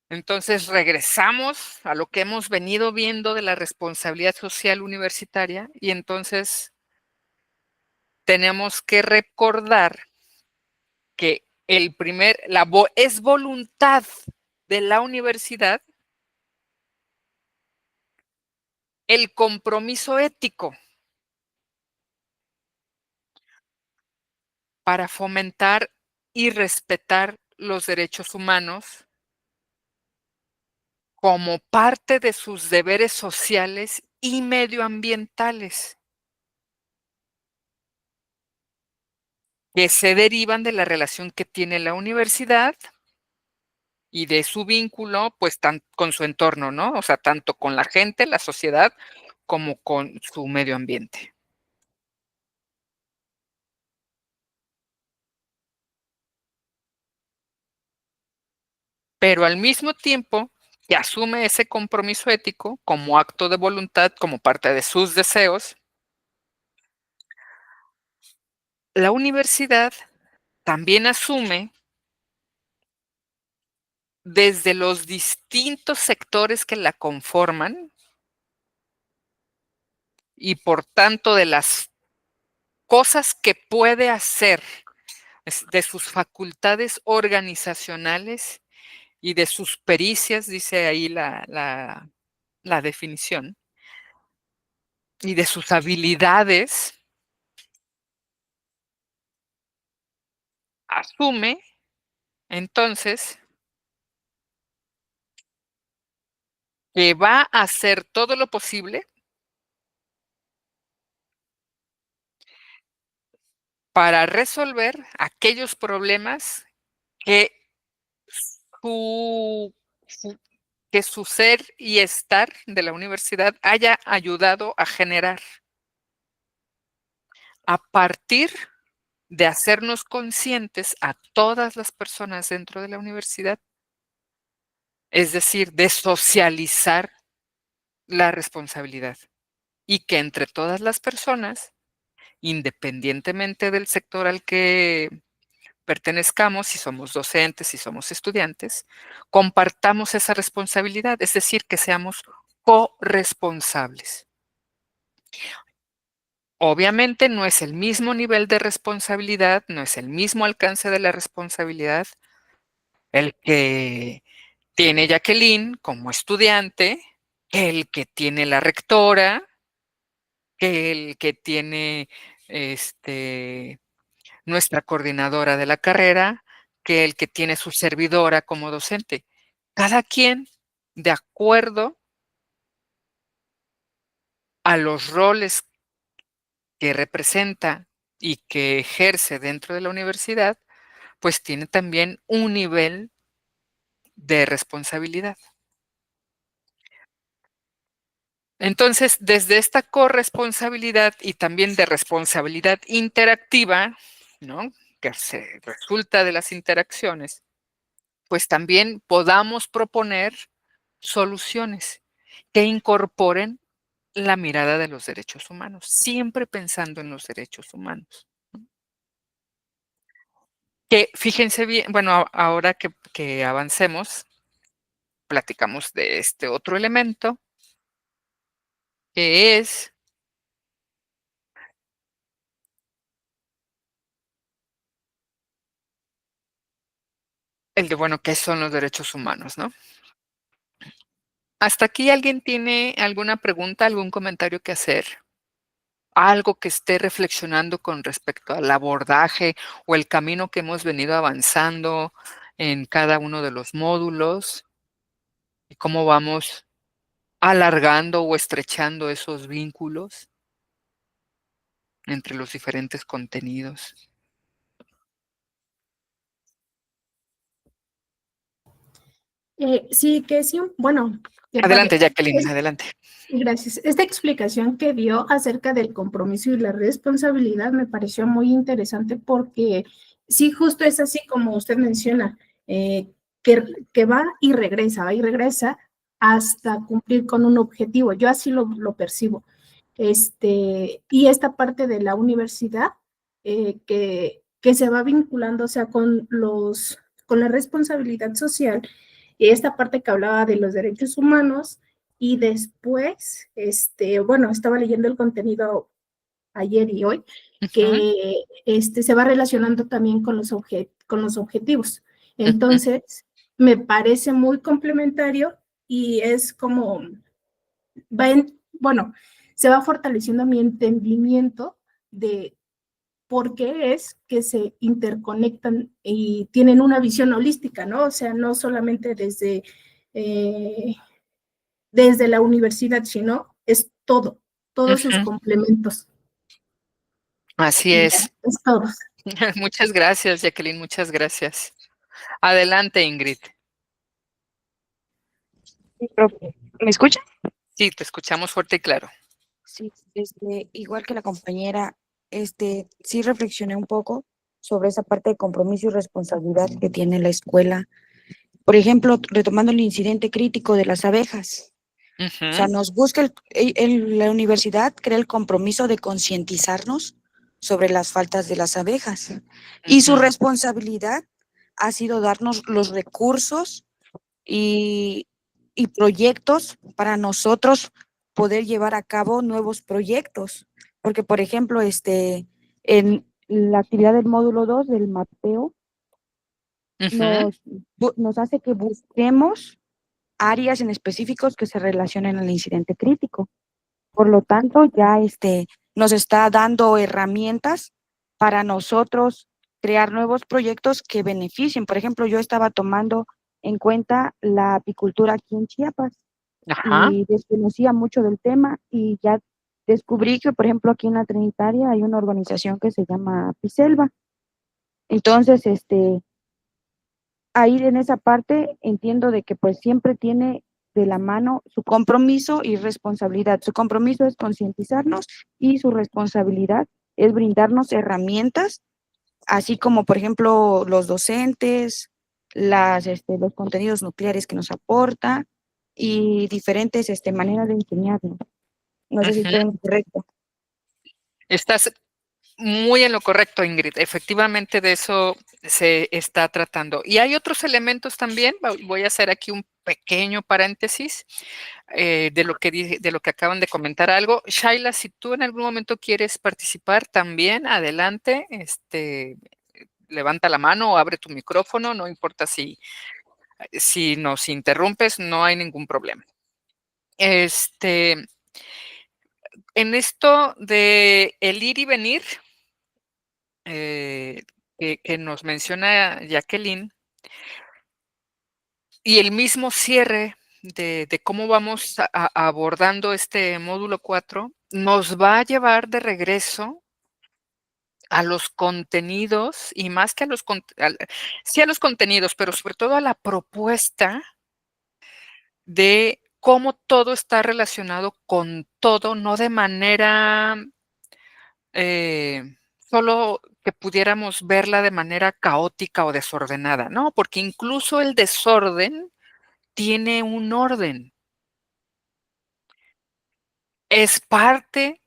entonces regresamos a lo que hemos venido viendo de la responsabilidad social universitaria y entonces tenemos que recordar que es voluntad de la universidad el compromiso ético para fomentar y respetar los derechos humanos como parte de sus deberes sociales y medioambientales, que se derivan de la relación que tiene la universidad y de su vínculo, pues, con su entorno, ¿no? O sea, tanto con la gente, la sociedad, como con su medio ambiente. Pero al mismo tiempo que asume ese compromiso ético como acto de voluntad, como parte de sus deseos, la universidad también asume desde los distintos sectores que la conforman y por tanto de las cosas que puede hacer, de sus facultades organizacionales y de sus pericias, dice ahí la definición, y de sus habilidades, asume entonces que va a hacer todo lo posible para resolver aquellos problemas que su, que su ser y estar de la universidad haya ayudado a generar a partir de hacernos conscientes a todas las personas dentro de la universidad, es decir, de socializar la responsabilidad y que entre todas las personas, independientemente del sector al que pertenezcamos, si somos docentes, si somos estudiantes, compartamos esa responsabilidad, es decir, que seamos corresponsables. Obviamente no es el mismo nivel de responsabilidad, no es el mismo alcance de la responsabilidad el que tiene Jacqueline como estudiante, que el que tiene la rectora, que el que tiene nuestra coordinadora de la carrera, que el que tiene su servidora como docente. Cada quien, de acuerdo a los roles que representa y que ejerce dentro de la universidad, pues tiene también un nivel de responsabilidad. Entonces, desde esta corresponsabilidad y también de responsabilidad interactiva, ¿no?, que se resulta de las interacciones, pues también podamos proponer soluciones que incorporen la mirada de los derechos humanos, siempre pensando en los derechos humanos. Que fíjense bien, bueno, ahora que avancemos, platicamos de este otro elemento, que es el de, bueno, ¿qué son los derechos humanos, no? ¿Hasta aquí alguien tiene alguna pregunta, algún comentario que hacer? Algo que esté reflexionando con respecto al abordaje o el camino que hemos venido avanzando en cada uno de los módulos y cómo vamos alargando o estrechando esos vínculos entre los diferentes contenidos. Sí, que sí, bueno. Adelante, Jacqueline, adelante. Gracias. Esta explicación que dio acerca del compromiso y la responsabilidad me pareció muy interesante porque sí, justo es así como usted menciona, que va y regresa hasta cumplir con un objetivo. Yo así lo percibo. Y esta parte de la universidad que se va vinculando, o sea, con la responsabilidad social, y esta parte que hablaba de los derechos humanos. Y después, bueno, estaba leyendo el contenido ayer y hoy, que se va relacionando también con los objetivos. Entonces, me parece muy complementario y es como, bueno, se va fortaleciendo mi entendimiento de por qué es que se interconectan y tienen una visión holística, ¿no? O sea, no solamente desde la universidad, sino es todos sus complementos. Así es. Es todo. Muchas gracias, Jacqueline, muchas gracias. Adelante, Ingrid. Sí, profe. ¿Me escucha? Sí, te escuchamos fuerte y claro. Sí, igual que la compañera, sí reflexioné un poco sobre esa parte de compromiso y responsabilidad que tiene la escuela. Por ejemplo, retomando el incidente crítico de las abejas. O sea, nos busca la universidad crea el compromiso de concientizarnos sobre las faltas de las abejas. Y su responsabilidad ha sido darnos los recursos y, y proyectos para nosotros poder llevar a cabo nuevos proyectos. Porque, por ejemplo, en la actividad del módulo 2 del mapeo, Ujú. nos hace que busquemos áreas en específicos que se relacionen al incidente crítico. Por lo tanto, ya nos está dando herramientas para nosotros crear nuevos proyectos que beneficien. Por ejemplo, yo estaba tomando en cuenta la apicultura aquí en Chiapas Ajá. y desconocía mucho del tema y ya descubrí que, por ejemplo, aquí en la Trinitaria hay una organización que se llama Apiselva. Entonces, ahí en esa parte entiendo de que pues siempre tiene de la mano su compromiso y responsabilidad. Su compromiso es concientizarnos y su responsabilidad es brindarnos herramientas, así como por ejemplo los docentes, los contenidos nucleares que nos aporta y diferentes maneras de enseñarnos. No sé si Ujú. estoy en lo correcto. Estás muy en lo correcto, Ingrid. Efectivamente, de eso se está tratando. Y hay otros elementos también. Voy a hacer aquí un pequeño paréntesis de lo que acaban de comentar algo. Shaila, si tú en algún momento quieres participar también, adelante. Levanta la mano o abre tu micrófono. No importa si nos interrumpes, no hay ningún problema. En esto de el ir y venir, eh, que nos menciona Jacqueline, y el mismo cierre de cómo vamos abordando este módulo 4, nos va a llevar de regreso a los contenidos y más que a sí a los contenidos, pero sobre todo a la propuesta de cómo todo está relacionado con todo, no de manera solo que pudiéramos verla de manera caótica o desordenada, ¿no? Porque incluso el desorden tiene un orden. Es parte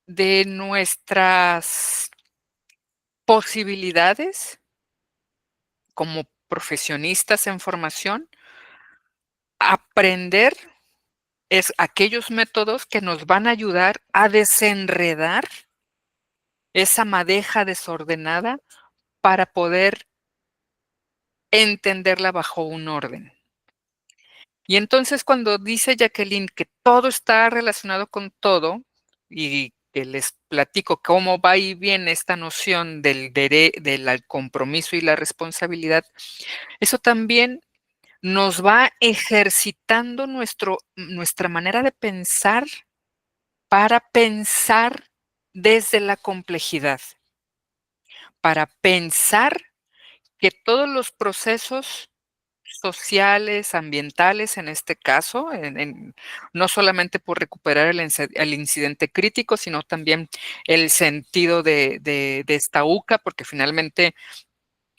de nuestras posibilidades como profesionistas en formación, aprender es aquellos métodos que nos van a ayudar a desenredar esa madeja desordenada para poder entenderla bajo un orden. Y entonces cuando dice Jacqueline que todo está relacionado con todo y que les platico cómo va y viene esta noción del compromiso y la responsabilidad, eso también nos va ejercitando nuestra manera de pensar para pensar desde la complejidad, para pensar que todos los procesos sociales, ambientales, en este caso, no solamente por recuperar el incidente crítico, sino también el sentido de esta UCA, porque finalmente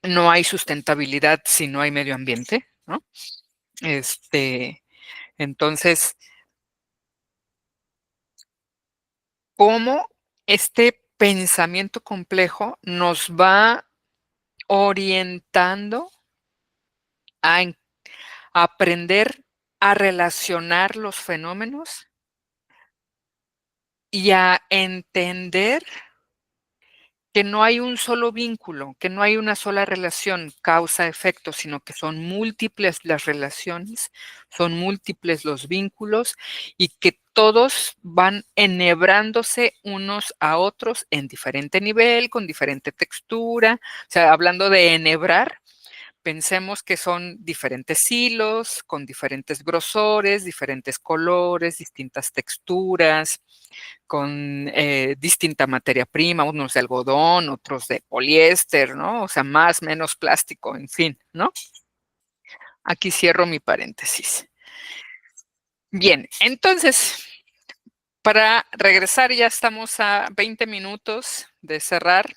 no hay sustentabilidad si no hay medio ambiente, ¿no? Entonces, cómo este pensamiento complejo nos va orientando a aprender a relacionar los fenómenos y a entender que no hay un solo vínculo, que no hay una sola relación causa-efecto, sino que son múltiples las relaciones, son múltiples los vínculos y que todos van enhebrándose unos a otros en diferente nivel, con diferente textura. O sea, hablando de enhebrar, pensemos que son diferentes hilos, con diferentes grosores, diferentes colores, distintas texturas, con distinta materia prima, unos de algodón, otros de poliéster, ¿no? O sea, más, menos plástico, en fin, ¿no? Aquí cierro mi paréntesis. Bien, entonces, para regresar, ya estamos a 20 minutos de cerrar.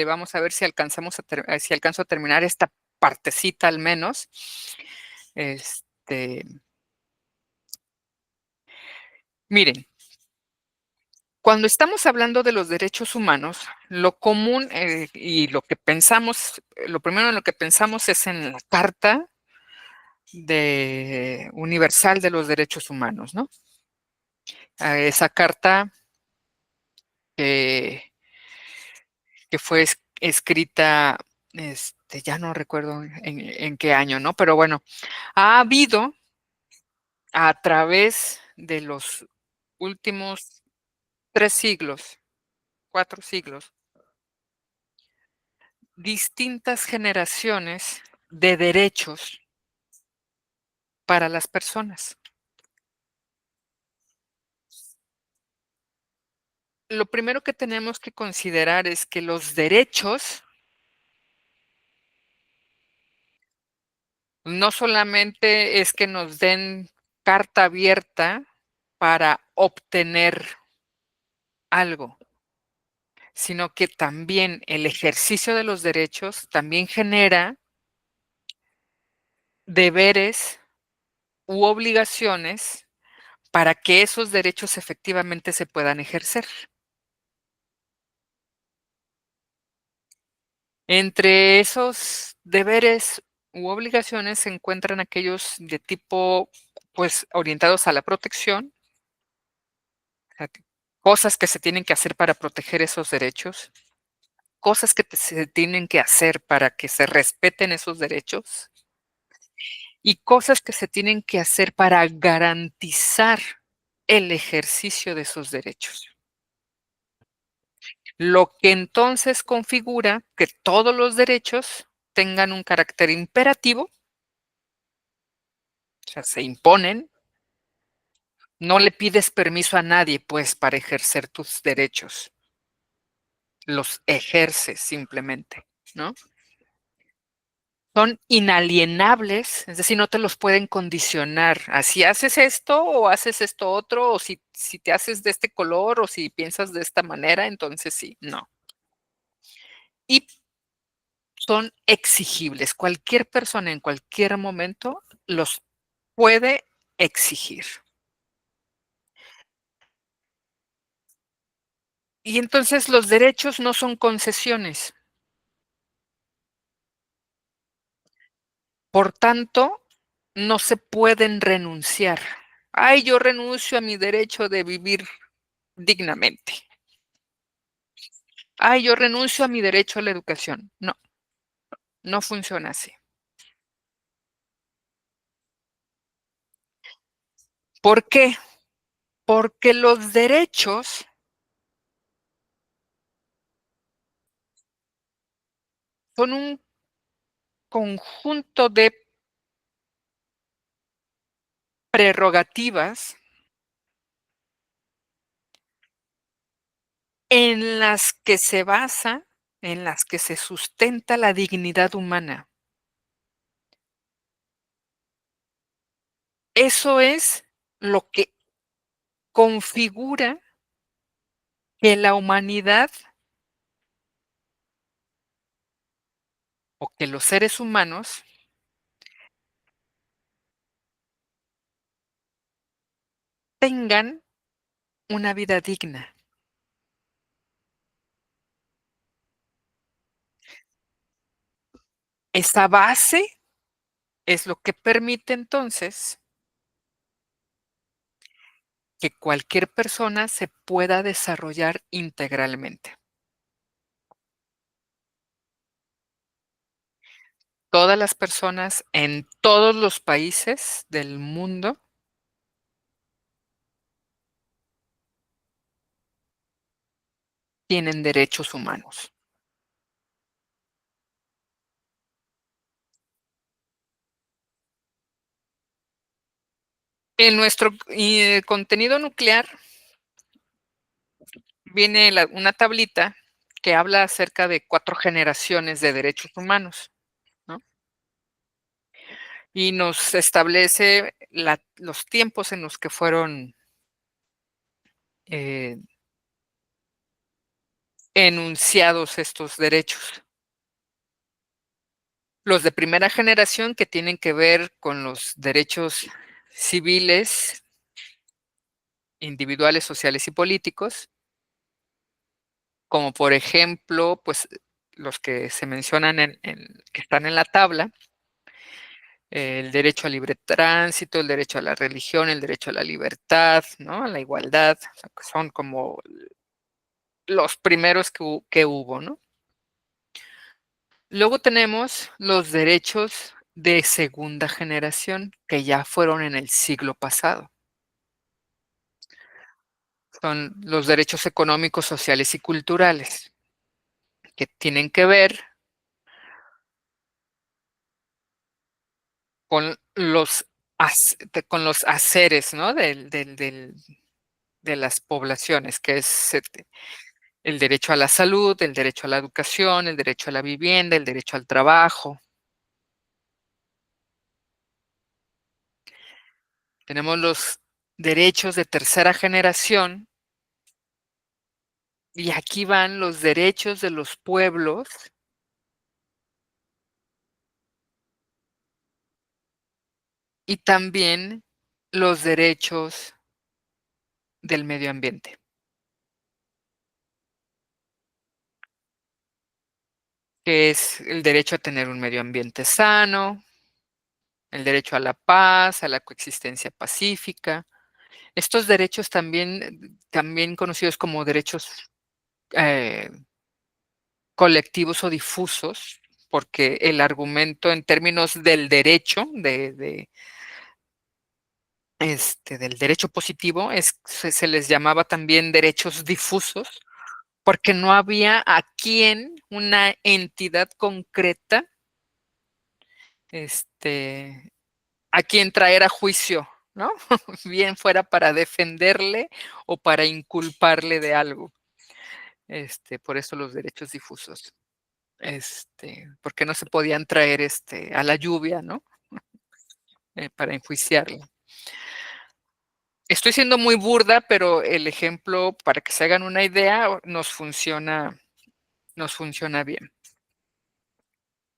Vamos a ver si si alcanzo a terminar esta partecita al menos. Miren, cuando estamos hablando de los derechos humanos, lo común y lo que pensamos, lo primero en lo que pensamos es en la Carta universal de los derechos humanos, ¿no? Esa carta que fue escrita, ya no recuerdo en qué año, ¿no? Pero bueno, ha habido a través de los últimos 3 siglos, 4 siglos, distintas generaciones de derechos para las personas. Lo primero que tenemos que considerar es que los derechos no solamente es que nos den carta abierta para obtener algo, sino que también el ejercicio de los derechos también genera deberes u obligaciones para que esos derechos efectivamente se puedan ejercer. Entre esos deberes u obligaciones se encuentran aquellos de tipo, pues, orientados a la protección, o sea, cosas que se tienen que hacer para proteger esos derechos, cosas que se tienen que hacer para que se respeten esos derechos y cosas que se tienen que hacer para garantizar el ejercicio de esos derechos. Lo que entonces configura que todos los derechos tengan un carácter imperativo, o sea, se imponen, no le pides permiso a nadie, pues, para ejercer tus derechos, los ejerces simplemente, ¿no? Son inalienables, es decir, no te los pueden condicionar. Así haces esto o haces esto otro, o si te haces de este color o si piensas de esta manera, entonces sí, no. Y son exigibles. Cualquier persona en cualquier momento los puede exigir. Y entonces los derechos no son concesiones. Por tanto, no se pueden renunciar. Ay, yo renuncio a mi derecho de vivir dignamente. Ay, yo renuncio a mi derecho a la educación. No, no funciona así. ¿Por qué? Porque los derechos son un conjunto de prerrogativas en las que se basa, en las que se sustenta la dignidad humana. Eso es lo que configura que la humanidad o que los seres humanos tengan una vida digna. Esa base es lo que permite entonces que cualquier persona se pueda desarrollar integralmente. Todas las personas en todos los países del mundo tienen derechos humanos. En nuestro contenido nuclear viene una tablita que habla acerca de 4 generaciones de derechos humanos, ¿no? Y nos establece los tiempos en los que fueron eh, enunciados estos derechos. Los de primera generación que tienen que ver con los derechos civiles, individuales, sociales y políticos, como por ejemplo, pues los que se mencionan que están en la tabla, el derecho al libre tránsito, el derecho a la religión, el derecho a la libertad, ¿no? A la igualdad, o sea, que son como los primeros que hubo, ¿no? Luego tenemos los derechos de segunda generación, que ya fueron en el siglo pasado. Son los derechos económicos, sociales y culturales, que tienen que ver con con los haceres, ¿no? De las poblaciones, que es el derecho a la salud, el derecho a la educación, el derecho a la vivienda, el derecho al trabajo. Tenemos los derechos de tercera generación, y aquí van los derechos de los pueblos y también los derechos del medio ambiente, que es el derecho a tener un medio ambiente sano, el derecho a la paz, a la coexistencia pacífica. Estos derechos también conocidos como derechos eh, colectivos o difusos, porque el argumento en términos del derecho, del derecho positivo, se les llamaba también derechos difusos, porque no había a quién, una entidad concreta, a quien traer a juicio, ¿no? Bien fuera para defenderle o para inculparle de algo. Por eso los derechos difusos. Porque no se podían traer a la lluvia, ¿no? Para enjuiciarla. Estoy siendo muy burda, pero el ejemplo, para que se hagan una idea, nos funciona bien.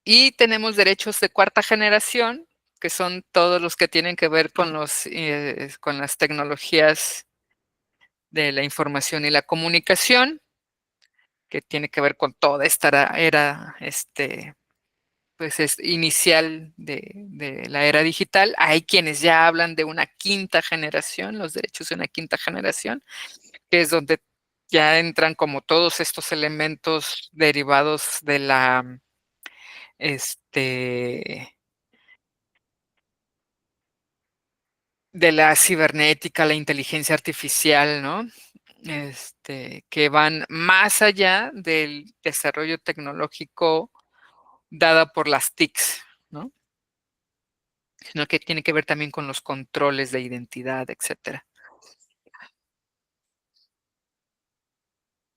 Y tenemos derechos de cuarta generación, que son todos los que tienen que ver con las tecnologías de la información y la comunicación, que tiene que ver con toda esta era pues es inicial de la era digital. Hay quienes ya hablan de una quinta generación, los derechos de una quinta generación, que es donde ya entran como todos estos elementos derivados de la cibernética, la inteligencia artificial, ¿no? Que van más allá del desarrollo tecnológico dada por las TICs, ¿no? Sino que tiene que ver también con los controles de identidad, etcétera.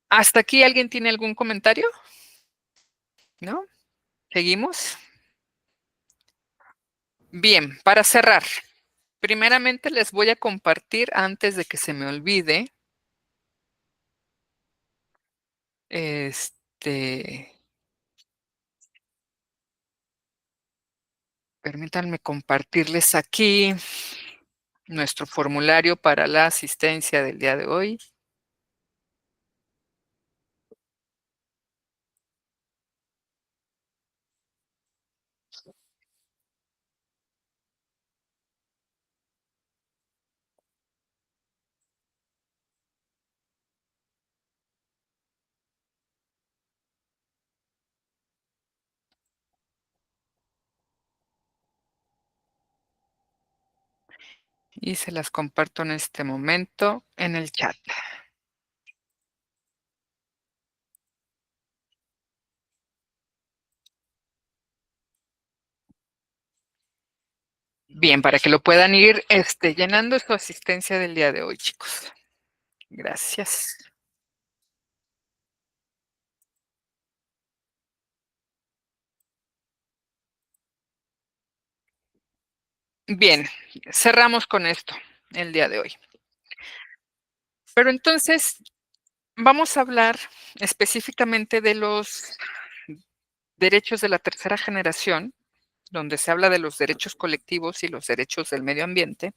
¿Hasta aquí alguien tiene algún comentario? ¿No? ¿Seguimos? Bien, para cerrar, primeramente les voy a compartir, antes de que se me olvide, permítanme compartirles aquí nuestro formulario para la asistencia del día de hoy. Y se las comparto en este momento en el chat. Bien, para que lo puedan ir llenando su asistencia del día de hoy, chicos. Gracias. Bien, cerramos con esto el día de hoy. Pero entonces vamos a hablar específicamente de los derechos de la tercera generación, donde se habla de los derechos colectivos y los derechos del medio ambiente,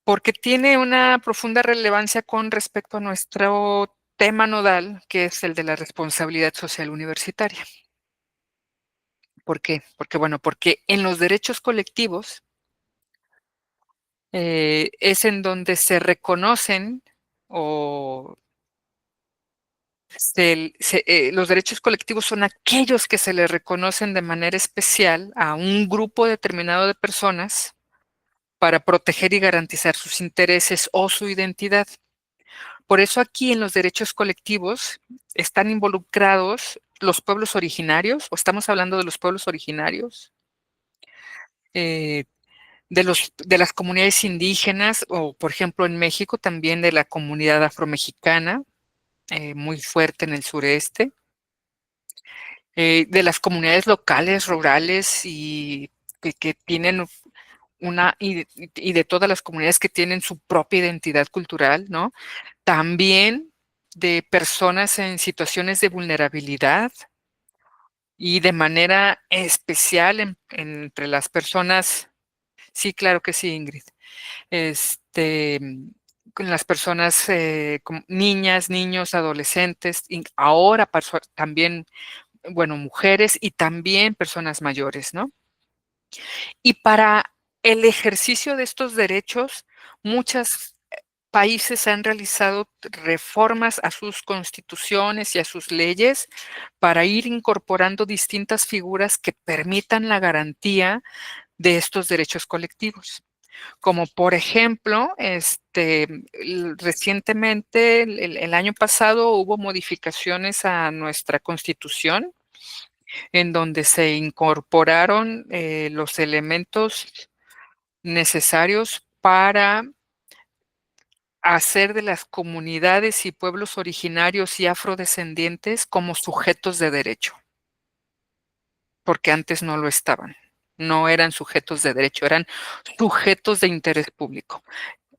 porque tiene una profunda relevancia con respecto a nuestro tema nodal, que es el de la responsabilidad social universitaria. ¿Por qué? Porque en los derechos colectivos es en donde se reconocen o los derechos colectivos son aquellos que se les reconocen de manera especial a un grupo determinado de personas para proteger y garantizar sus intereses o su identidad. Por eso aquí en los derechos colectivos están involucrados los pueblos originarios, o estamos hablando de los pueblos originarios, de las comunidades indígenas, o por ejemplo en México también de la comunidad afromexicana, muy fuerte en el sureste, de las comunidades locales, rurales y que tienen y de todas las comunidades que tienen su propia identidad cultural, ¿no? También de personas en situaciones de vulnerabilidad y de manera especial entre las personas, sí, claro que sí, Ingrid, este, con las personas, niñas, niños, adolescentes, ahora también, bueno, mujeres y también personas mayores, ¿no? Y para el ejercicio de estos derechos, muchos países han realizado reformas a sus constituciones y a sus leyes para ir incorporando distintas figuras que permitan la garantía de estos derechos colectivos. Como por ejemplo, recientemente, el año pasado, hubo modificaciones a nuestra Constitución en donde se incorporaron los elementos necesarios para hacer de las comunidades y pueblos originarios y afrodescendientes como sujetos de derecho, porque antes no lo estaban. No eran sujetos de derecho, eran sujetos de interés público.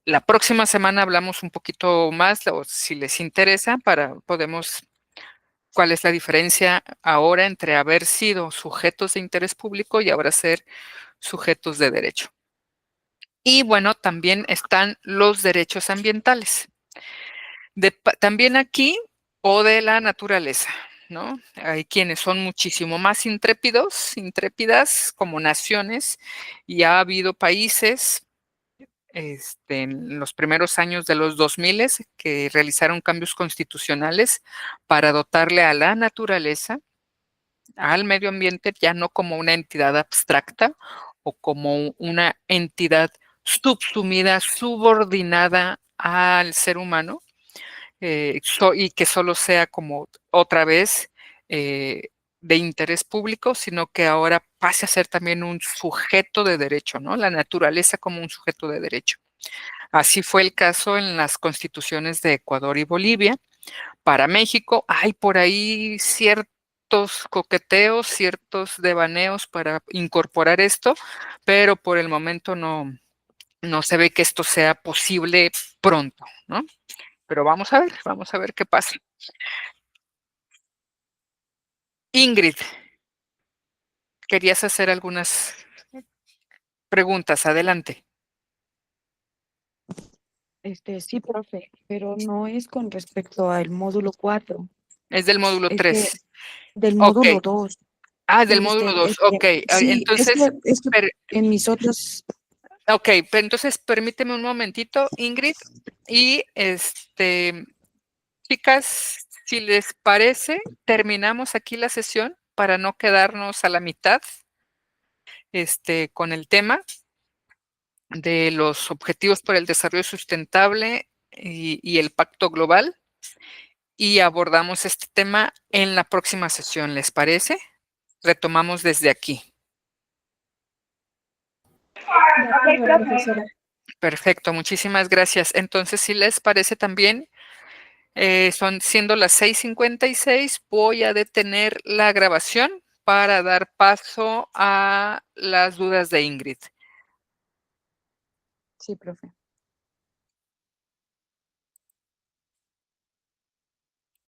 La próxima semana hablamos un poquito más, o si les interesa, podemos cuál es la diferencia ahora entre haber sido sujetos de interés público y ahora ser sujetos de derecho. Y bueno, también están los derechos ambientales. También aquí, o de la naturaleza, ¿no? Hay quienes son muchísimo más intrépidas como naciones, y ha habido países en los primeros años de los 2000 que realizaron cambios constitucionales para dotarle a la naturaleza, al medio ambiente, ya no como una entidad abstracta o como una entidad subsumida, subordinada al ser humano, y que solo sea como otra vez de interés público, sino que ahora pase a ser también un sujeto de derecho, ¿no? La naturaleza como un sujeto de derecho. Así fue el caso en las constituciones de Ecuador y Bolivia. Para México hay por ahí ciertos coqueteos, ciertos devaneos para incorporar esto, pero por el momento no se ve que esto sea posible pronto, ¿no? Pero vamos a ver qué pasa. Ingrid, querías hacer algunas preguntas, adelante. Sí, profe, pero no es con respecto al módulo 4, Es del módulo 3. del Ok. módulo 2. Del módulo 2. Ok. Sí, Entonces, es que en mis otras... ok, pero entonces permíteme un momentito, Ingrid, y chicas, si les parece, terminamos aquí la sesión para no quedarnos a la mitad, con el tema de los Objetivos para el Desarrollo Sustentable y el Pacto Global, y abordamos este tema en la próxima sesión, ¿les parece? Retomamos desde aquí. De acuerdo, profesora. Perfecto, muchísimas gracias. Entonces, si les parece también, siendo las 6:56, voy a detener la grabación para dar paso a las dudas de Ingrid. Sí, profe.